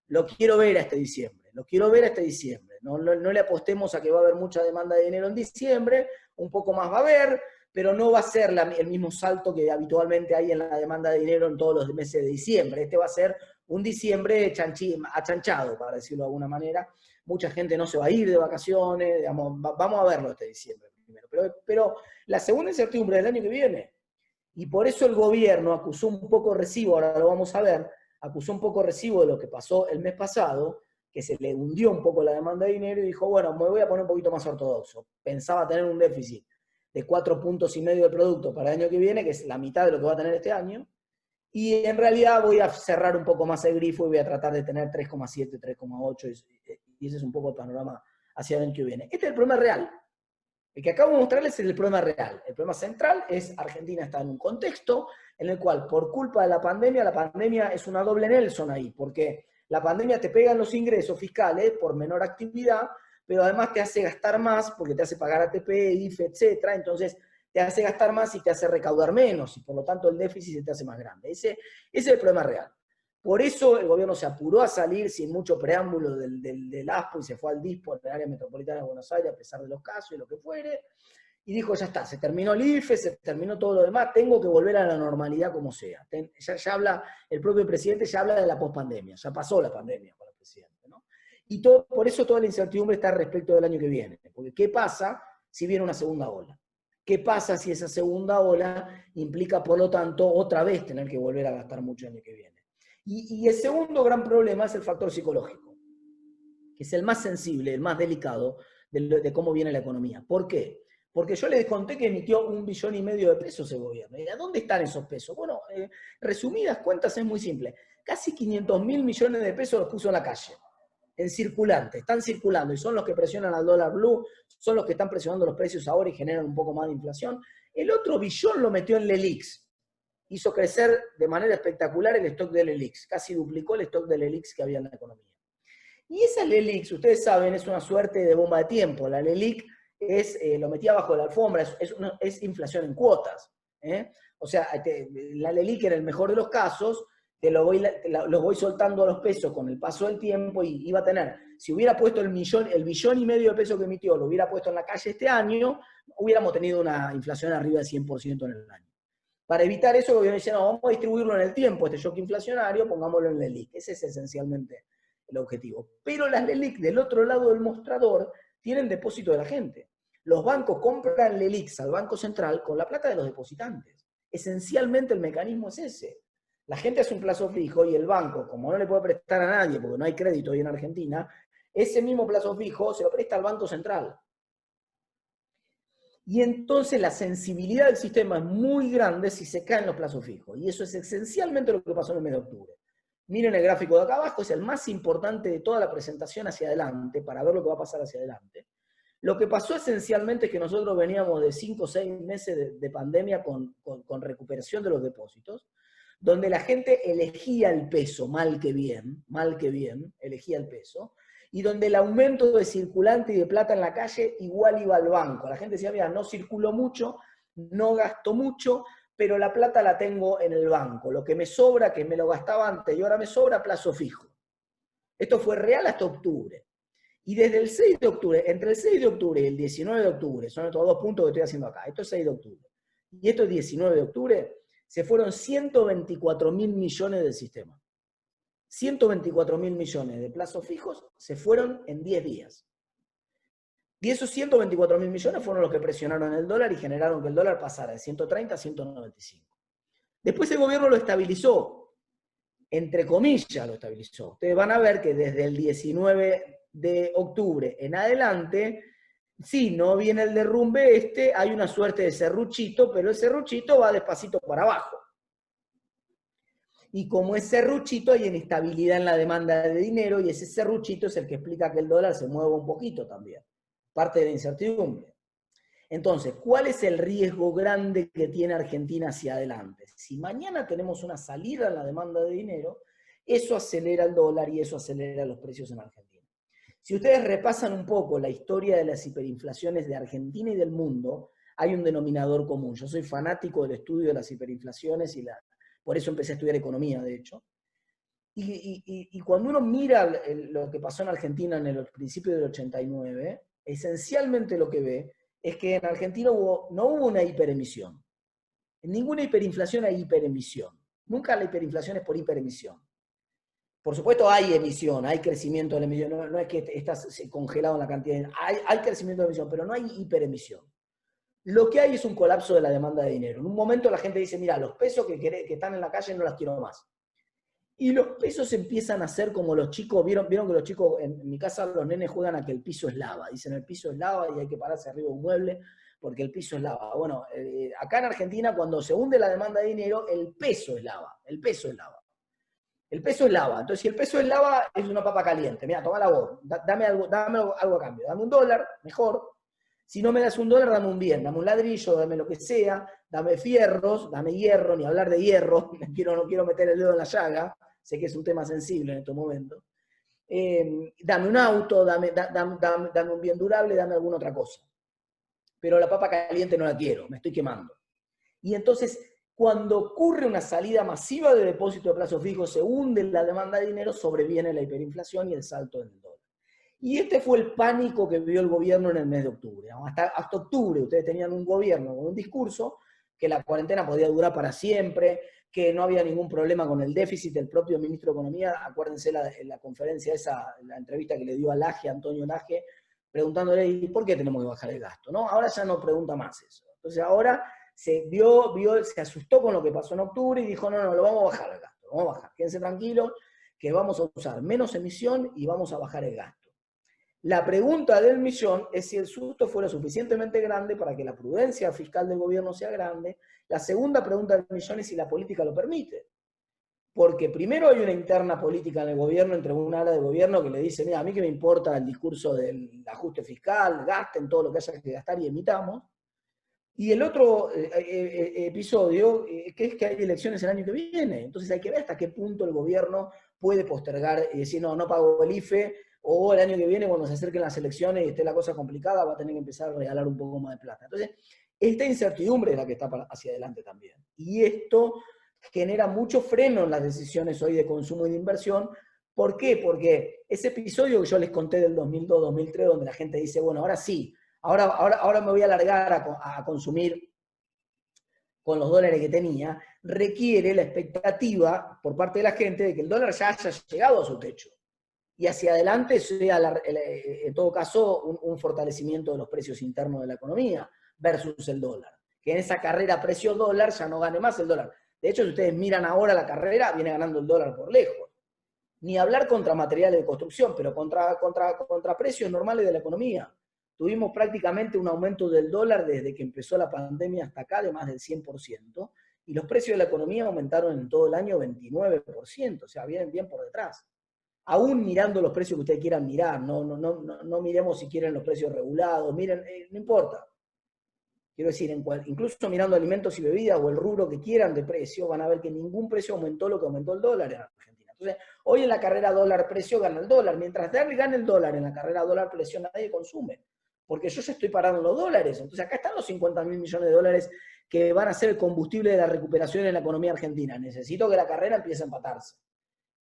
lo quiero ver a este diciembre, lo quiero ver a este diciembre. No le apostemos a que va a haber mucha demanda de dinero en diciembre, un poco más va a haber, pero no va a ser el mismo salto que habitualmente hay en la demanda de dinero en todos los meses de diciembre. Este va a ser un diciembre achanchado, para decirlo de alguna manera. Mucha gente no se va a ir de vacaciones, digamos, vamos a verlo este diciembre primero. Pero la segunda incertidumbre del año que viene, y por eso el gobierno acusó un poco recibo, ahora lo vamos a ver, acusó un poco recibo de lo que pasó el mes pasado, que se le hundió un poco la demanda de dinero y dijo, bueno, me voy a poner un poquito más ortodoxo. Pensaba tener un déficit de 4,5 puntos del producto para el año que viene, que es la mitad de lo que va a tener este año, y en realidad voy a cerrar un poco más el grifo y voy a tratar de tener 3,7, 3,8, y ese es un poco el panorama hacia el año que viene. Este es el problema real. El que acabo de mostrarles es el problema real. El problema central es Argentina está en un contexto en el cual, por culpa de la pandemia es una doble Nelson ahí, porque la pandemia te pega en los ingresos fiscales por menor actividad, pero además te hace gastar más porque te hace pagar ATP, IFE, etcétera. Entonces, te hace gastar más y te hace recaudar menos, y por lo tanto el déficit se te hace más grande. Ese es el problema real. Por eso el gobierno se apuró a salir sin mucho preámbulo del ASPO y se fue al DISPO, en el área metropolitana de Buenos Aires, a pesar de los casos y lo que fuere, y dijo, ya está, se terminó el IFE, se terminó todo lo demás, tengo que volver a la normalidad como sea. Ya habla, el propio presidente ya habla de la pospandemia, ya pasó la pandemia para el presidente, ¿no? Y por eso toda la incertidumbre está respecto del año que viene, porque ¿qué pasa si viene una segunda ola? ¿Qué pasa si esa segunda ola implica, por lo tanto, otra vez tener que volver a gastar mucho el año que viene? Y el segundo gran problema es el factor psicológico, que es el más sensible, el más delicado de cómo viene la economía. ¿Por qué? Porque yo les conté que emitió 1,5 billones de pesos el gobierno. ¿Y a dónde están esos pesos? Bueno, resumidas cuentas es muy simple. Casi 500.000 millones de pesos los puso en la calle, en circulante, están circulando y son los que presionan al dólar blue, son los que están presionando los precios ahora y generan un poco más de inflación. El otro billón lo metió en LELIX. Hizo crecer de manera espectacular el stock del LELIX, casi duplicó el stock del LELIX que había en la economía. Y esa LELIX, ustedes saben, es una suerte de bomba de tiempo. La LELIX lo metía bajo la alfombra, es inflación en cuotas. O sea, la LELIX en el mejor de los casos, los voy soltando a los pesos con el paso del tiempo y iba a tener, si hubiera puesto el 1,5 billones de pesos que emitió, lo hubiera puesto en la calle este año, hubiéramos tenido una inflación arriba del 100% en el año. Para evitar eso, el gobierno dice, no, vamos a distribuirlo en el tiempo, este shock inflacionario, pongámoslo en LELIC. Ese es esencialmente el objetivo. Pero las LELIC del otro lado del mostrador tienen depósito de la gente. Los bancos compran LELICs al Banco Central con la plata de los depositantes. Esencialmente el mecanismo es ese. La gente hace un plazo fijo y el banco, como no le puede prestar a nadie porque no hay crédito hoy en Argentina, ese mismo plazo fijo se lo presta al Banco Central. Y entonces la sensibilidad del sistema es muy grande si se caen los plazos fijos. Y eso es esencialmente lo que pasó en el mes de octubre. Miren el gráfico de acá abajo, es el más importante de toda la presentación hacia adelante, para ver lo que va a pasar hacia adelante. Lo que pasó esencialmente es que nosotros veníamos de 5 o 6 meses de pandemia con recuperación de los depósitos, donde la gente elegía el peso, mal que bien, elegía el peso, y donde el aumento de circulante y de plata en la calle igual iba al banco. La gente decía, mira, no circulo mucho, no gasto mucho, pero la plata la tengo en el banco. Lo que me sobra, que me lo gastaba antes y ahora me sobra, plazo fijo. Esto fue real hasta octubre. Y desde el 6 de octubre, entre el 6 de octubre y el 19 de octubre, son estos dos puntos que estoy haciendo acá, esto es 6 de octubre, y esto es 19 de octubre, se fueron 124.000 millones del sistema. 124.000 millones de plazos fijos se fueron en 10 días. Y esos 124.000 millones fueron los que presionaron el dólar y generaron que el dólar pasara de 130 a 195. Después el gobierno lo estabilizó, entre comillas lo estabilizó. Ustedes van a ver que desde el 19 de octubre en adelante, sí, no viene el derrumbe hay una suerte de serruchito, pero el serruchito va despacito para abajo. Y como es serruchito, hay inestabilidad en la demanda de dinero, y ese serruchito es el que explica que el dólar se mueva un poquito también. parte de la incertidumbre. Entonces, ¿cuál es el riesgo grande que tiene Argentina hacia adelante? Si mañana tenemos una salida en la demanda de dinero, eso acelera el dólar y eso acelera los precios en Argentina. Si ustedes repasan un poco la historia de las hiperinflaciones de Argentina y del mundo, hay un denominador común. Yo soy fanático del estudio de las hiperinflaciones y por eso empecé a estudiar economía, de hecho. Y cuando uno mira lo que pasó en Argentina en el principio del 89, esencialmente lo que ve es que en Argentina no hubo una hiperemisión. En ninguna hiperinflación hay hiperemisión. Nunca la hiperinflación es por hiperemisión. Por supuesto hay emisión, hay crecimiento de la emisión, no es que estás congelado en la cantidad, hay crecimiento de emisión, pero no hay hiperemisión. Lo que hay es un colapso de la demanda de dinero. En un momento la gente dice, mira, los pesos que están en la calle no las quiero más. Y los pesos empiezan a ser como los chicos, vieron que los chicos, en mi casa los nenes juegan a que el piso es lava. Dicen el piso es lava y hay que pararse arriba de un mueble porque el piso es lava. Bueno, acá en Argentina cuando se hunde la demanda de dinero, el peso es lava. El peso es lava. El peso es lava. Entonces, si el peso es lava, es una papa caliente. Mira, toma la voz, dame algo a cambio. Dame $1, mejor. Si no me das $1, dame un bien, dame un ladrillo, dame lo que sea, dame fierros, dame hierro, ni hablar de hierro, no quiero meter el dedo en la llaga, sé que es un tema sensible en estos momentos. Dame un auto, dame un bien durable, dame alguna otra cosa. Pero la papa caliente no la quiero, me estoy quemando. Y entonces, cuando ocurre una salida masiva de depósito de plazo fijo, se hunde la demanda de dinero, sobreviene la hiperinflación y el salto en el dólar. Y este fue el pánico que vio el gobierno en el mes de octubre. Hasta octubre ustedes tenían un gobierno con un discurso que la cuarentena podía durar para siempre, que no había ningún problema con el déficit del propio ministro de Economía. Acuérdense la conferencia esa, la entrevista que le dio a Laje, Antonio Laje, preguntándole, ¿y por qué tenemos que bajar el gasto? ¿No? Ahora ya no pregunta más eso. Entonces ahora se asustó con lo que pasó en octubre y dijo, no, lo vamos a bajar el gasto, lo vamos a bajar, quédense tranquilos, que vamos a usar menos emisión y vamos a bajar el gasto. La pregunta del millón es si el susto fuera suficientemente grande para que la prudencia fiscal del gobierno sea grande. La segunda pregunta del millón es si la política lo permite. Porque primero hay una interna política en el gobierno, entre un ala de gobierno que le dice, mira, a mí que me importa el discurso del ajuste fiscal, gasten todo lo que haya que gastar y emitamos. Y el otro episodio, que es que hay elecciones el año que viene. Entonces hay que ver hasta qué punto el gobierno puede postergar y decir, no pago el IFE, o el año que viene, cuando se acerquen las elecciones y esté la cosa complicada, va a tener que empezar a regalar un poco más de plata. Entonces, esta incertidumbre es la que está hacia adelante también. Y esto genera mucho freno en las decisiones hoy de consumo y de inversión. ¿Por qué? Porque ese episodio que yo les conté del 2002-2003, donde la gente dice, bueno, ahora sí, ahora me voy a largar a consumir con los dólares que tenía, requiere la expectativa por parte de la gente de que el dólar ya haya llegado a su techo. Y hacia adelante sea, en todo caso, un fortalecimiento de los precios internos de la economía versus el dólar. Que en esa carrera precio-dólar ya no gane más el dólar. De hecho, si ustedes miran ahora la carrera, viene ganando el dólar por lejos. Ni hablar contra materiales de construcción, pero contra precios normales de la economía. Tuvimos prácticamente un aumento del dólar desde que empezó la pandemia hasta acá de más del 100%, y los precios de la economía aumentaron en todo el año 29%, o sea, vienen bien por detrás. Aún mirando los precios que ustedes quieran mirar, no miremos si quieren los precios regulados, miren, no importa. Quiero decir, incluso mirando alimentos y bebidas o el rubro que quieran de precio, van a ver que ningún precio aumentó lo que aumentó el dólar en Argentina. Entonces, hoy en la carrera dólar-precio gana el dólar. Mientras gane el dólar en la carrera dólar-precio, nadie consume. Porque yo ya estoy parando los dólares. Entonces, acá están los 50.000 millones de dólares que van a ser el combustible de la recuperación en la economía argentina. Necesito que la carrera empiece a empatarse.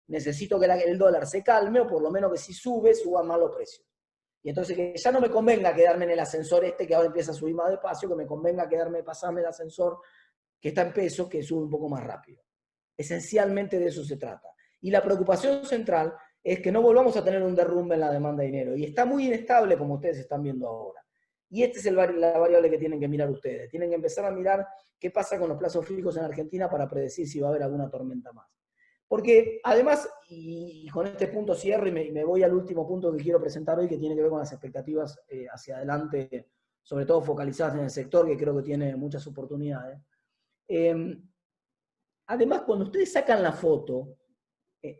Necesito que el dólar se calme, o por lo menos que si sube, suban más los precios. Y entonces que ya no me convenga quedarme en el ascensor que ahora empieza a subir más despacio, que me convenga pasarme el ascensor que está en peso, que sube un poco más rápido. Esencialmente de eso se trata. Y la preocupación central es que no volvamos a tener un derrumbe en la demanda de dinero. Y está muy inestable, como ustedes están viendo ahora. Y esta es la variable que tienen que mirar ustedes. Tienen que empezar a mirar qué pasa con los plazos fijos en Argentina para predecir si va a haber alguna tormenta más. Porque además, y con este punto cierro y me voy al último punto que quiero presentar hoy, que tiene que ver con las expectativas hacia adelante, sobre todo focalizadas en el sector, que creo que tiene muchas oportunidades. Además, cuando ustedes sacan la foto,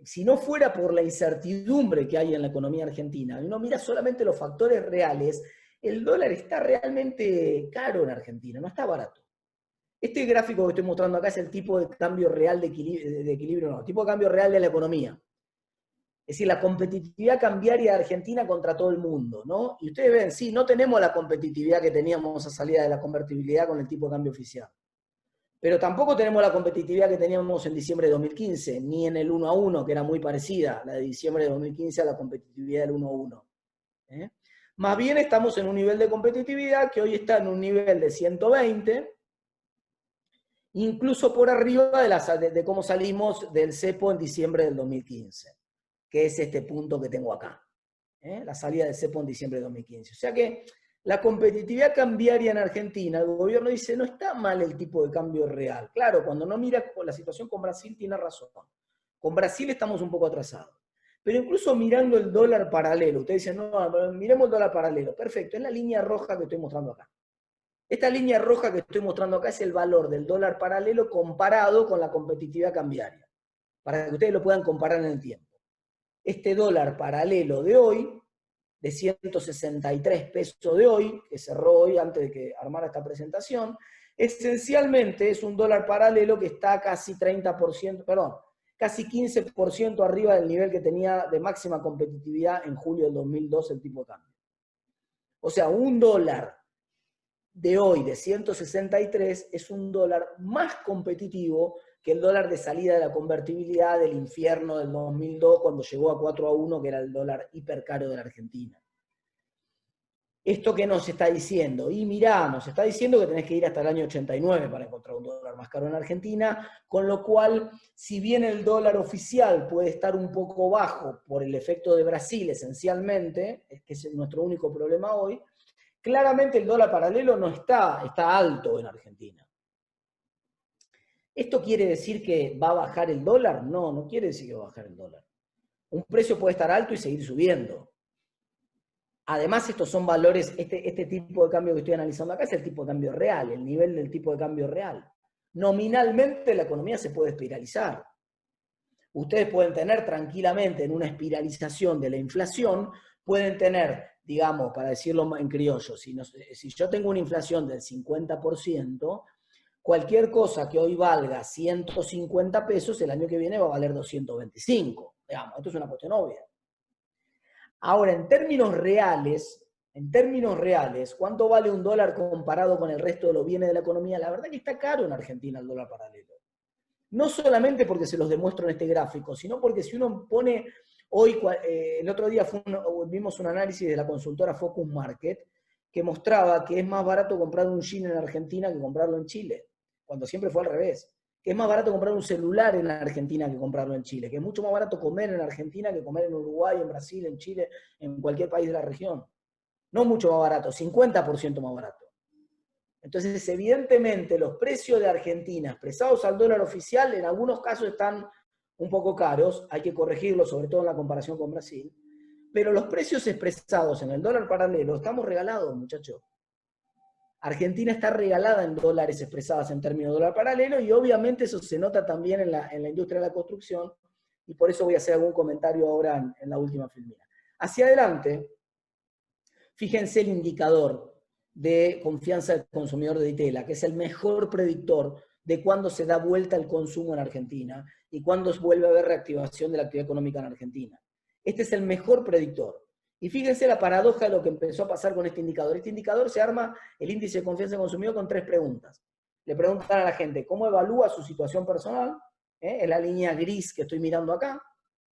si no fuera por la incertidumbre que hay en la economía argentina, y uno mira solamente los factores reales, el dólar está realmente caro en Argentina, no está barato. Este gráfico que estoy mostrando acá es el tipo de cambio real de equilibrio, no, tipo de cambio real de la economía. Es decir, la competitividad cambiaria de Argentina contra todo el mundo, ¿no? Y ustedes ven, sí, no tenemos la competitividad que teníamos a salida de la convertibilidad con el tipo de cambio oficial. Pero tampoco tenemos la competitividad que teníamos en diciembre de 2015, ni en el 1 a 1, que era muy parecida, la de diciembre de 2015 a la competitividad del 1 a 1. ¿Eh? Más bien estamos en un nivel de competitividad que hoy está en un nivel de 120, incluso por arriba de cómo salimos del cepo en diciembre del 2015, que es este punto que tengo acá. La salida del cepo en diciembre de 2015. O sea que la competitividad cambiaria en Argentina, el gobierno dice, no está mal el tipo de cambio real. Claro, cuando no mira la situación con Brasil, tiene razón. Con Brasil estamos un poco atrasados. Pero incluso mirando el dólar paralelo, ustedes dicen, no, miremos el dólar paralelo. Perfecto, es la línea roja que estoy mostrando acá. Esta línea roja que estoy mostrando acá es el valor del dólar paralelo comparado con la competitividad cambiaria, para que ustedes lo puedan comparar en el tiempo. Este dólar paralelo de hoy, de 163 pesos de hoy, que cerró hoy antes de que armara esta presentación, esencialmente es un dólar paralelo que está casi 30%, perdón, casi 15% arriba del nivel que tenía de máxima competitividad en julio del 2002 el tipo de cambio. O sea, un dólar de hoy de 163 es un dólar más competitivo que el dólar de salida de la convertibilidad del infierno del 2002 cuando llegó a 4 a 1, que era el dólar hipercaro de la Argentina. ¿Esto qué nos está diciendo? Y mirá, nos está diciendo que tenés que ir hasta el año 89 para encontrar un dólar más caro en Argentina, con lo cual, si bien el dólar oficial puede estar un poco bajo por el efecto de Brasil esencialmente, que es nuestro único problema hoy, claramente el dólar paralelo no está alto en Argentina. ¿Esto quiere decir que va a bajar el dólar? No, no quiere decir que va a bajar el dólar. Un precio puede estar alto y seguir subiendo. Además, estos son valores, este tipo de cambio que estoy analizando acá es el tipo de cambio real, el nivel del tipo de cambio real. Nominalmente la economía se puede espiralizar. Ustedes pueden tener tranquilamente en una espiralización de la inflación, pueden tener, digamos, para decirlo en criollo, si yo tengo una inflación del 50%, cualquier cosa que hoy valga 150 pesos, el año que viene va a valer 225. Digamos, esto es una cuestión obvia. Ahora, en términos reales, ¿cuánto vale un dólar comparado con el resto de los bienes de la economía? La verdad que está caro en Argentina el dólar paralelo. No solamente porque se los demuestro en este gráfico, sino porque si uno pone, hoy, el otro día vimos un análisis de la consultora Focus Market que mostraba que es más barato comprar un jean en Argentina que comprarlo en Chile, cuando siempre fue al revés. Que es más barato comprar un celular en Argentina que comprarlo en Chile, que es mucho más barato comer en Argentina que comer en Uruguay, en Brasil, en Chile, en cualquier país de la región. No mucho más barato, 50% más barato. Entonces, evidentemente, los precios de Argentina expresados al dólar oficial en algunos casos están un poco caros, hay que corregirlo, sobre todo en la comparación con Brasil, pero los precios expresados en el dólar paralelo estamos regalados, muchachos. Argentina está regalada en dólares expresados en términos de dólar paralelo y obviamente eso se nota también en la industria de la construcción y por eso voy a hacer algún comentario ahora en la última filmina. Hacia adelante, fíjense el indicador de confianza del consumidor de Itela, que es el mejor predictor de cuándo se da vuelta el consumo en Argentina y cuándo vuelve a haber reactivación de la actividad económica en Argentina. Este es el mejor predictor. Y fíjense la paradoja de lo que empezó a pasar con este indicador. Este indicador se arma, el índice de confianza del consumidor, con 3 preguntas. Le preguntan a la gente cómo evalúa su situación personal, es la línea gris que estoy mirando acá,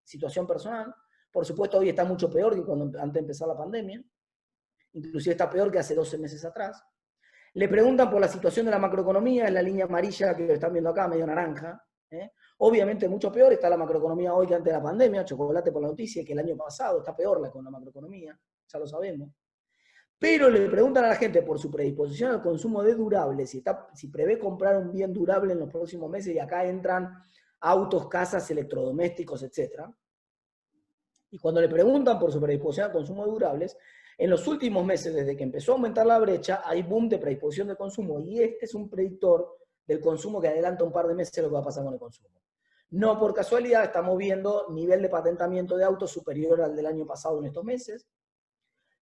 situación personal. Por supuesto, hoy está mucho peor que cuando antes de empezar la pandemia. Inclusive está peor que hace 12 meses atrás. Le preguntan por la situación de la macroeconomía, es la línea amarilla que están viendo acá, medio naranja. Obviamente mucho peor está la macroeconomía hoy que antes de la pandemia, chocolate por la noticia, que el año pasado está peor con la macroeconomía, ya lo sabemos. Pero le preguntan a la gente por su predisposición al consumo de durables, si prevé comprar un bien durable en los próximos meses, y acá entran autos, casas, electrodomésticos, etc. Y cuando le preguntan por su predisposición al consumo de durables, en los últimos meses, desde que empezó a aumentar la brecha, hay boom de predisposición de consumo, y este es un predictor del consumo que adelanta un par de meses lo que va a pasar con el consumo. No por casualidad estamos viendo nivel de patentamiento de autos superior al del año pasado en estos meses.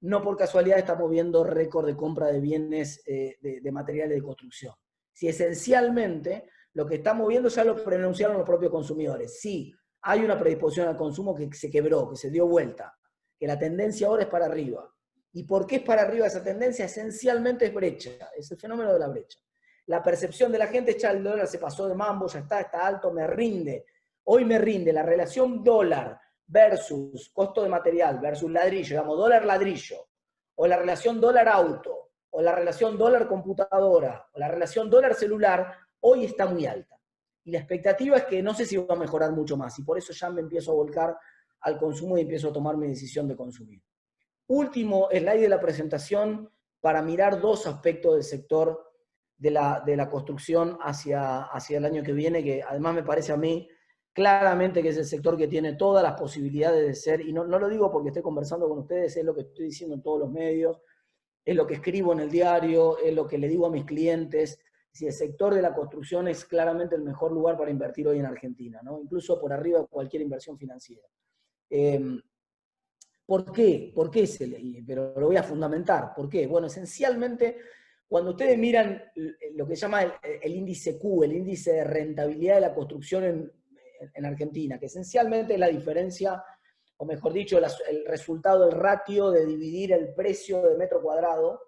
no por casualidad estamos viendo récord de compra de bienes de materiales de construcción. Si esencialmente lo que estamos viendo ya lo pronunciaron los propios consumidores. Sí, hay una predisposición al consumo que se quebró, que se dio vuelta, que la tendencia ahora es para arriba. ¿Y por qué es para arriba esa tendencia? Esencialmente es brecha, es el fenómeno de la brecha. La percepción de la gente es que el dólar se pasó de mambo, ya está alto, me rinde. Hoy me rinde la relación dólar versus costo de material versus ladrillo, digamos dólar-ladrillo, o la relación dólar-auto, o la relación dólar-computadora, o la relación dólar-celular, hoy está muy alta. Y la expectativa es que no sé si va a mejorar mucho más, y por eso ya me empiezo a volcar al consumo y empiezo a tomar mi decisión de consumir. Último slide de la presentación para mirar dos aspectos del sector de la construcción hacia el año que viene, que además me parece a mí claramente que es el sector que tiene todas las posibilidades de ser, y no lo digo porque estoy conversando con ustedes, es lo que estoy diciendo en todos los medios, es lo que escribo en el diario, es lo que le digo a mis clientes. Si el sector de la construcción es claramente el mejor lugar para invertir hoy en Argentina, ¿no? Incluso por arriba de cualquier inversión financiera. ¿Por qué? ¿Por qué pero lo voy a fundamentar. ¿Por qué? Bueno, esencialmente, cuando ustedes miran lo que se llama el índice Q, el índice de rentabilidad de la construcción en Argentina, que esencialmente es la diferencia, o mejor dicho, el resultado, el ratio de dividir el precio de metro cuadrado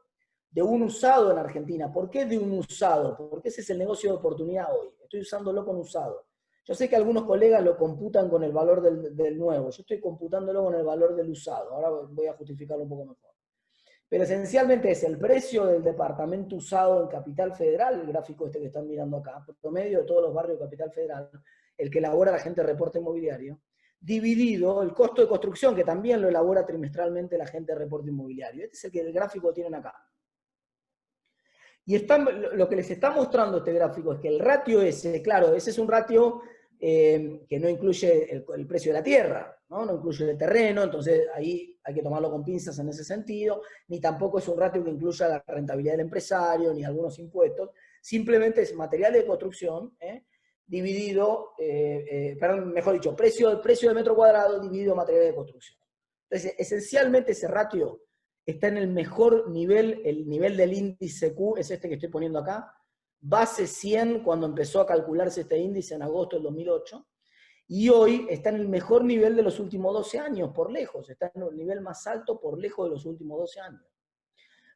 de un usado en Argentina. ¿Por qué de un usado? Porque ese es el negocio de oportunidad hoy. Estoy usándolo con usado. Yo sé que algunos colegas lo computan con el valor del nuevo. Yo estoy computándolo con el valor del usado. Ahora voy a justificarlo un poco mejor. Pero esencialmente es el precio del departamento usado en Capital Federal, el gráfico este que están mirando acá, por promedio de todos los barrios de Capital Federal, el que elabora la gente de reporte inmobiliario, dividido el costo de construcción, que también lo elabora trimestralmente la gente de reporte inmobiliario. Este es el que el gráfico tienen acá. Y lo que les está mostrando este gráfico es que el ratio ese, claro, ese es un ratio que no incluye el precio de la tierra, ¿no? No incluye el terreno, entonces ahí hay que tomarlo con pinzas en ese sentido, ni tampoco es un ratio que incluya la rentabilidad del empresario, ni algunos impuestos, simplemente es material de construcción, dividido, perdón, mejor dicho, precio de metro cuadrado dividido material de construcción. Entonces, esencialmente ese ratio está en el mejor nivel, el nivel del índice Q es este que estoy poniendo acá, base 100 cuando empezó a calcularse este índice en agosto del 2008, y hoy está en el mejor nivel de los últimos 12 años, por lejos, está en el nivel más alto por lejos de los últimos 12 años.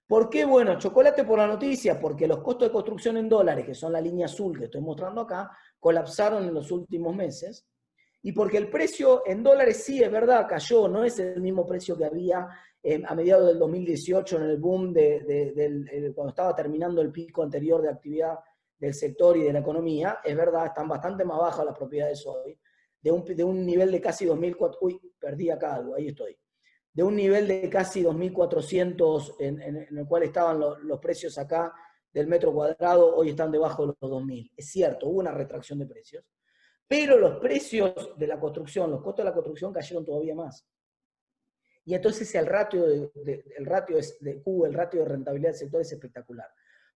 ¿Por qué? Bueno, chocolate por la noticia, porque los costos de construcción en dólares, que son la línea azul que estoy mostrando acá, colapsaron en los últimos meses, y porque el precio en dólares sí, es verdad, cayó, no es el mismo precio que había a mediados del 2018 en el boom cuando estaba terminando el pico anterior de actividad del sector y de la economía, es verdad, están bastante más bajas las propiedades hoy, de un nivel de casi 2.400, uy, perdí acá algo, ahí estoy, de un nivel de casi 2.400 en el cual estaban los precios acá del metro cuadrado, hoy están debajo de los 2.000. Es cierto, hubo una retracción de precios, pero los precios de la construcción, los costos de la construcción cayeron todavía más. Y entonces el ratio de Q, el ratio de rentabilidad del sector es espectacular.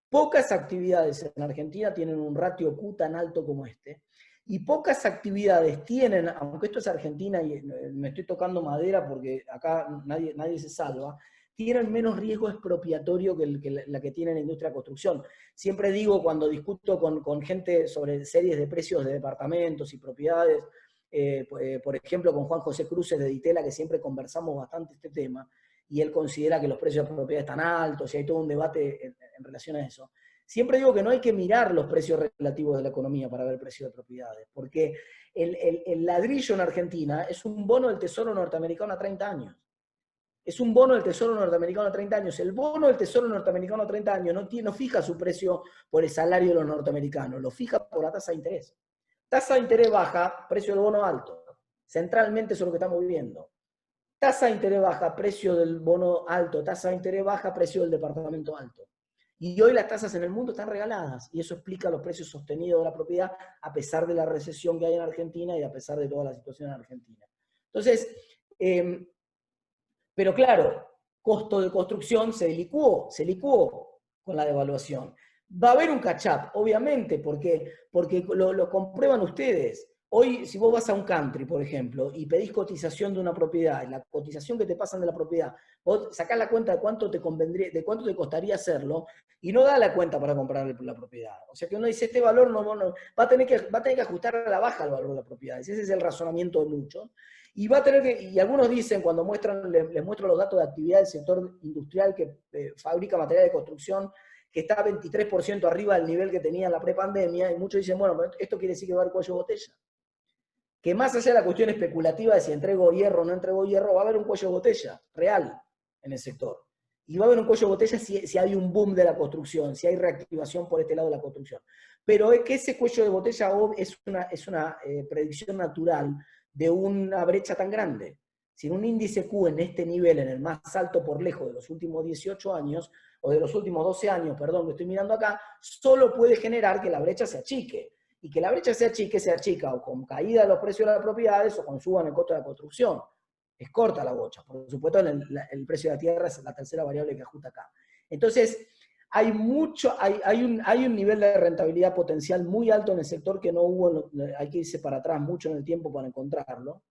Pocas actividades en Argentina tienen un ratio Q tan alto como este, y pocas actividades tienen, aunque esto es Argentina y me estoy tocando madera porque acá nadie se salva, tienen menos riesgo expropiatorio que la que tiene la industria de construcción. Siempre digo cuando discuto con gente sobre series de precios de departamentos y propiedades, por ejemplo con Juan José Cruces de Ditela, que siempre conversamos bastante este tema, y él considera que los precios de propiedad están altos, y hay todo un debate en relación a eso. Siempre digo que no hay que mirar los precios relativos de la economía para ver el precio de propiedades, porque el ladrillo en Argentina es un bono del Tesoro norteamericano a 30 años. Es un bono del Tesoro norteamericano a 30 años. El bono del Tesoro norteamericano a 30 años no fija su precio por el salario de los norteamericanos, lo fija por la tasa de interés. Tasa de interés baja, precio del bono alto. Centralmente eso es lo que estamos viviendo. Tasa de interés baja, precio del bono alto. Tasa de interés baja, precio del departamento alto. Y hoy las tasas en el mundo están regaladas, y eso explica los precios sostenidos de la propiedad a pesar de la recesión que hay en Argentina y a pesar de toda la situación en Argentina. Entonces, pero claro, costo de construcción se licuó con la devaluación. Va a haber un catch-up, obviamente, porque lo comprueban ustedes. Hoy, si vos vas a un country, por ejemplo, y pedís cotización de una propiedad, la cotización que te pasan de la propiedad, vos sacás la cuenta de cuánto te convendría, de cuánto te costaría hacerlo, y no da la cuenta para comprar la propiedad. O sea que uno dice, este valor va a tener que ajustar a la baja el valor de la propiedad. Ese es el razonamiento de muchos. Y va a tener que, y algunos dicen, cuando les muestro los datos de actividad del sector industrial que fabrica material de construcción, que está 23% arriba del nivel que tenía en la prepandemia, y muchos dicen, bueno, esto quiere decir que va a haber cuello de botella. Que más allá de la cuestión especulativa de si entrego hierro o no entrego hierro, va a haber un cuello de botella real en el sector. Y va a haber un cuello de botella si hay un boom de la construcción, si hay reactivación por este lado de la construcción. Pero es que ese cuello de botella es una predicción natural de una brecha tan grande. Si un índice Q en este nivel, en el más alto por lejos de los últimos 18 años, o de los últimos 12 años, perdón, que estoy mirando acá, solo puede generar que la brecha se achique. Y que la brecha se achica o con caída de los precios de las propiedades o con suban el costo de la construcción. Es corta la bocha. Por supuesto, el precio de la tierra es la tercera variable que ajusta acá. Entonces, hay un nivel de rentabilidad potencial muy alto en el sector que no hubo, hay que irse para atrás mucho en el tiempo para encontrarlo.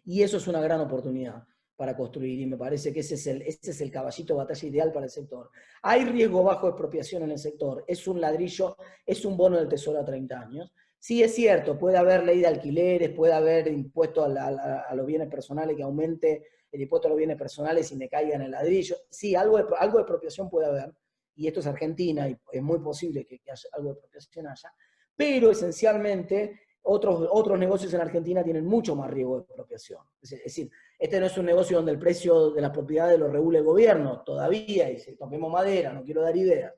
Y eso es una gran oportunidad para construir, y me parece que ese es el caballito de batalla ideal para el sector. Hay riesgo bajo de expropiación en el sector, es un ladrillo, es un bono del Tesoro a 30 años. Sí, es cierto, puede haber ley de alquileres, puede haber impuesto a los bienes personales, que aumente el impuesto a los bienes personales y me caiga en el ladrillo. Sí, algo de expropiación puede haber, y esto es Argentina, y es muy posible que haya algo de expropiación haya, pero esencialmente otros negocios en Argentina tienen mucho más riesgo de expropiación. Es decir, este no es un negocio donde el precio de las propiedades lo regule el gobierno, todavía, y si toquemos madera, no quiero dar ideas,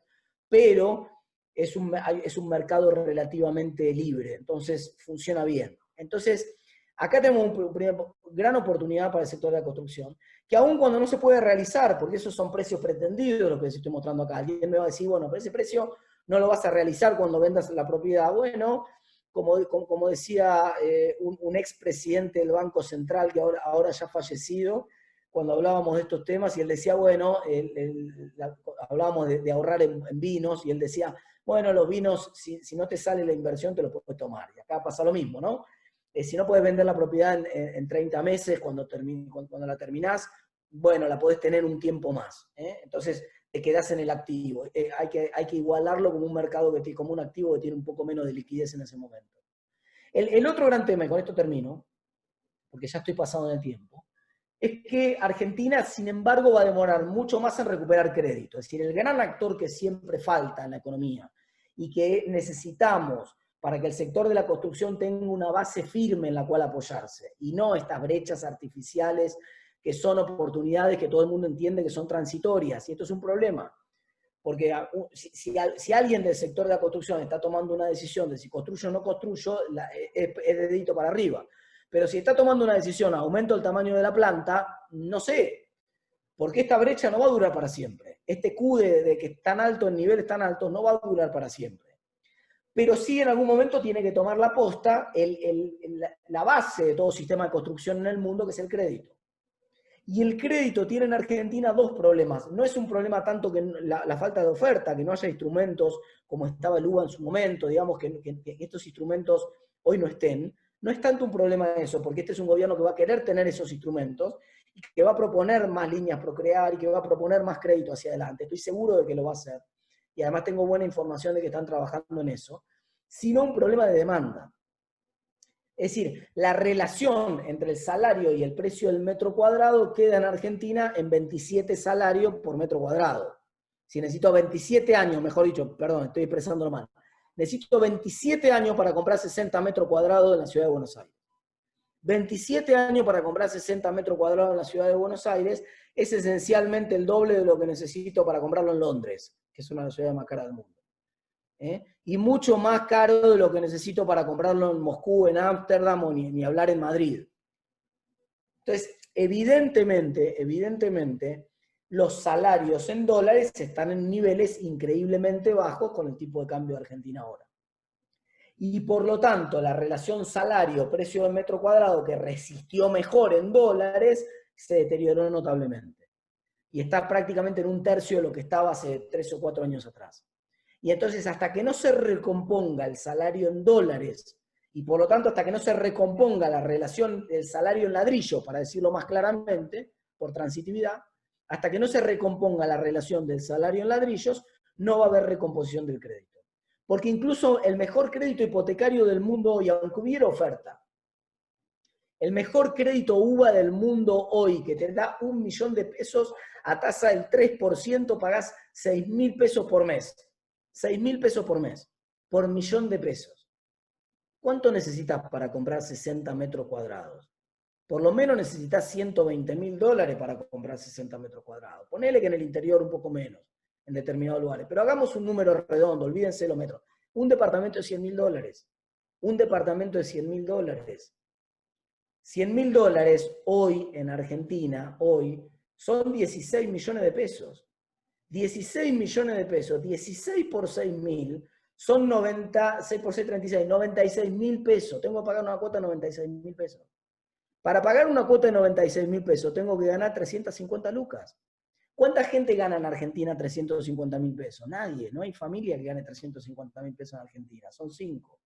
pero es un mercado relativamente libre, entonces funciona bien. Entonces, acá tenemos una gran oportunidad para el sector de la construcción, que aun cuando no se puede realizar, porque esos son precios pretendidos, lo que les estoy mostrando acá, alguien me va a decir, bueno, pero ese precio no lo vas a realizar cuando vendas la propiedad. Bueno, como decía un expresidente del Banco Central, que ahora ya fallecido, cuando hablábamos de estos temas, y él decía, bueno, hablábamos de ahorrar en vinos, y él decía, bueno, los vinos, si no te sale la inversión, te lo puedes tomar. Y acá pasa lo mismo, ¿no? Si no puedes vender la propiedad en 30 meses, cuando la terminás, bueno, la podés tener un tiempo más. Entonces, te quedás en el activo. Hay que igualarlo como un mercado, como un activo que tiene un poco menos de liquidez en ese momento. El otro gran tema, y con esto termino, porque ya estoy pasado en el tiempo, es que Argentina, sin embargo, va a demorar mucho más en recuperar crédito. Es decir, el gran actor que siempre falta en la economía y que necesitamos para que el sector de la construcción tenga una base firme en la cual apoyarse, y no estas brechas artificiales que son oportunidades que todo el mundo entiende que son transitorias, y esto es un problema. Porque si alguien del sector de la construcción está tomando una decisión de si construyo o no construyo, es de dedito para arriba. Pero si está tomando una decisión, aumento el tamaño de la planta, no sé, porque esta brecha no va a durar para siempre. Este Q de que es tan alto, en niveles tan altos, no va a durar para siempre. Pero sí en algún momento tiene que tomar la posta la base de todo sistema de construcción en el mundo, que es el crédito. Y el crédito tiene en Argentina dos problemas. No es un problema tanto que la falta de oferta, que no haya instrumentos como estaba el UBA en su momento, digamos que estos instrumentos hoy no estén. No es tanto un problema de eso, porque este es un gobierno que va a querer tener esos instrumentos y que va a proponer más líneas Procrear y que va a proponer más crédito hacia adelante. Estoy seguro de que lo va a hacer. Y además tengo buena información de que están trabajando en eso. Sino un problema de demanda. Es decir, la relación entre el salario y el precio del metro cuadrado queda en Argentina en 27 salarios por metro cuadrado. Si necesito 27 años, mejor dicho, perdón, estoy expresándolo mal. Necesito 27 años para comprar 60 metros cuadrados en la ciudad de Buenos Aires. 27 años para comprar 60 metros cuadrados en la ciudad de Buenos Aires es esencialmente el doble de lo que necesito para comprarlo en Londres, que es una de las ciudades más caras del mundo. Y mucho más caro de lo que necesito para comprarlo en Moscú, en Ámsterdam o ni hablar en Madrid. Entonces, evidentemente, los salarios en dólares están en niveles increíblemente bajos con el tipo de cambio de Argentina ahora. Y por lo tanto, la relación salario-precio del metro cuadrado, que resistió mejor en dólares, se deterioró notablemente. Y está prácticamente en un tercio de lo que estaba hace 3 o 4 años atrás. Y entonces, hasta que no se recomponga el salario en dólares Y por lo tanto, hasta que no se recomponga la relación del salario en ladrillo, para decirlo más claramente, por transitividad, hasta que no se recomponga la relación del salario en ladrillos, no va a haber recomposición del crédito. Porque incluso el mejor crédito hipotecario del mundo hoy, aunque hubiera oferta, el mejor crédito UVA del mundo hoy, que te da 1 millón de pesos a tasa del 3%, pagás 6.000 pesos por mes. 6.000 pesos por mes, por millón de pesos. ¿Cuánto necesitas para comprar 60 metros cuadrados? Por lo menos necesitas $120.000 para comprar 60 metros cuadrados. Ponele que en el interior un poco menos, en determinados lugares. Pero hagamos un número redondo, olvídense de los metros. Un departamento de $100.000. Un departamento de $100.000. $100.000 hoy en Argentina, hoy, son 16 millones de pesos. 16 millones de pesos, 16 por 6.000, son 90, 6 por 6, 36, 96.000 pesos. Tengo que pagar una cuota de 96.000 pesos. Para pagar una cuota de 96.000 pesos, tengo que ganar 350 lucas. ¿Cuánta gente gana en Argentina 350.000 pesos? Nadie. No hay familia que gane 350.000 pesos en Argentina. Son 5.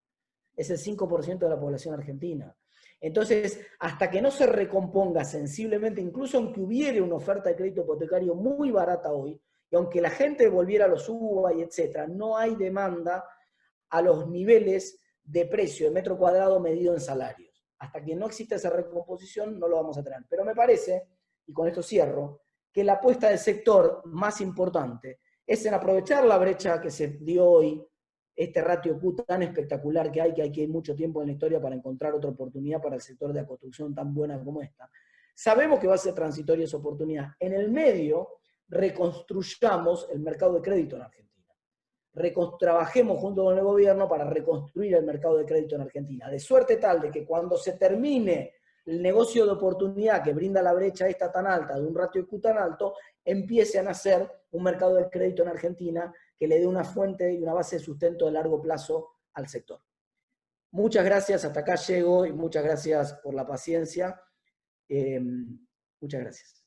Es el 5% de la población argentina. Entonces, hasta que no se recomponga sensiblemente, incluso aunque hubiera una oferta de crédito hipotecario muy barata hoy, y aunque la gente volviera a los UBA y etcétera, no hay demanda a los niveles de precio de metro cuadrado medido en salarios. Hasta que no exista esa recomposición, no lo vamos a tener. Pero me parece, y con esto cierro, que la apuesta del sector más importante es en aprovechar la brecha que se dio hoy, este ratio Q tan espectacular que hay que hay mucho tiempo en la historia para encontrar otra oportunidad para el sector de la construcción tan buena como esta. Sabemos que va a ser transitoria esa oportunidad. En el medio, reconstruyamos el mercado de crédito en Argentina. Trabajemos junto con el gobierno para reconstruir el mercado de crédito en Argentina, de suerte tal de que cuando se termine el negocio de oportunidad que brinda la brecha esta tan alta, de un ratio Q tan alto, empiece a nacer un mercado de crédito en Argentina que le dé una fuente y una base de sustento de largo plazo al sector. Muchas gracias, hasta acá llego y muchas gracias por la paciencia. Muchas gracias.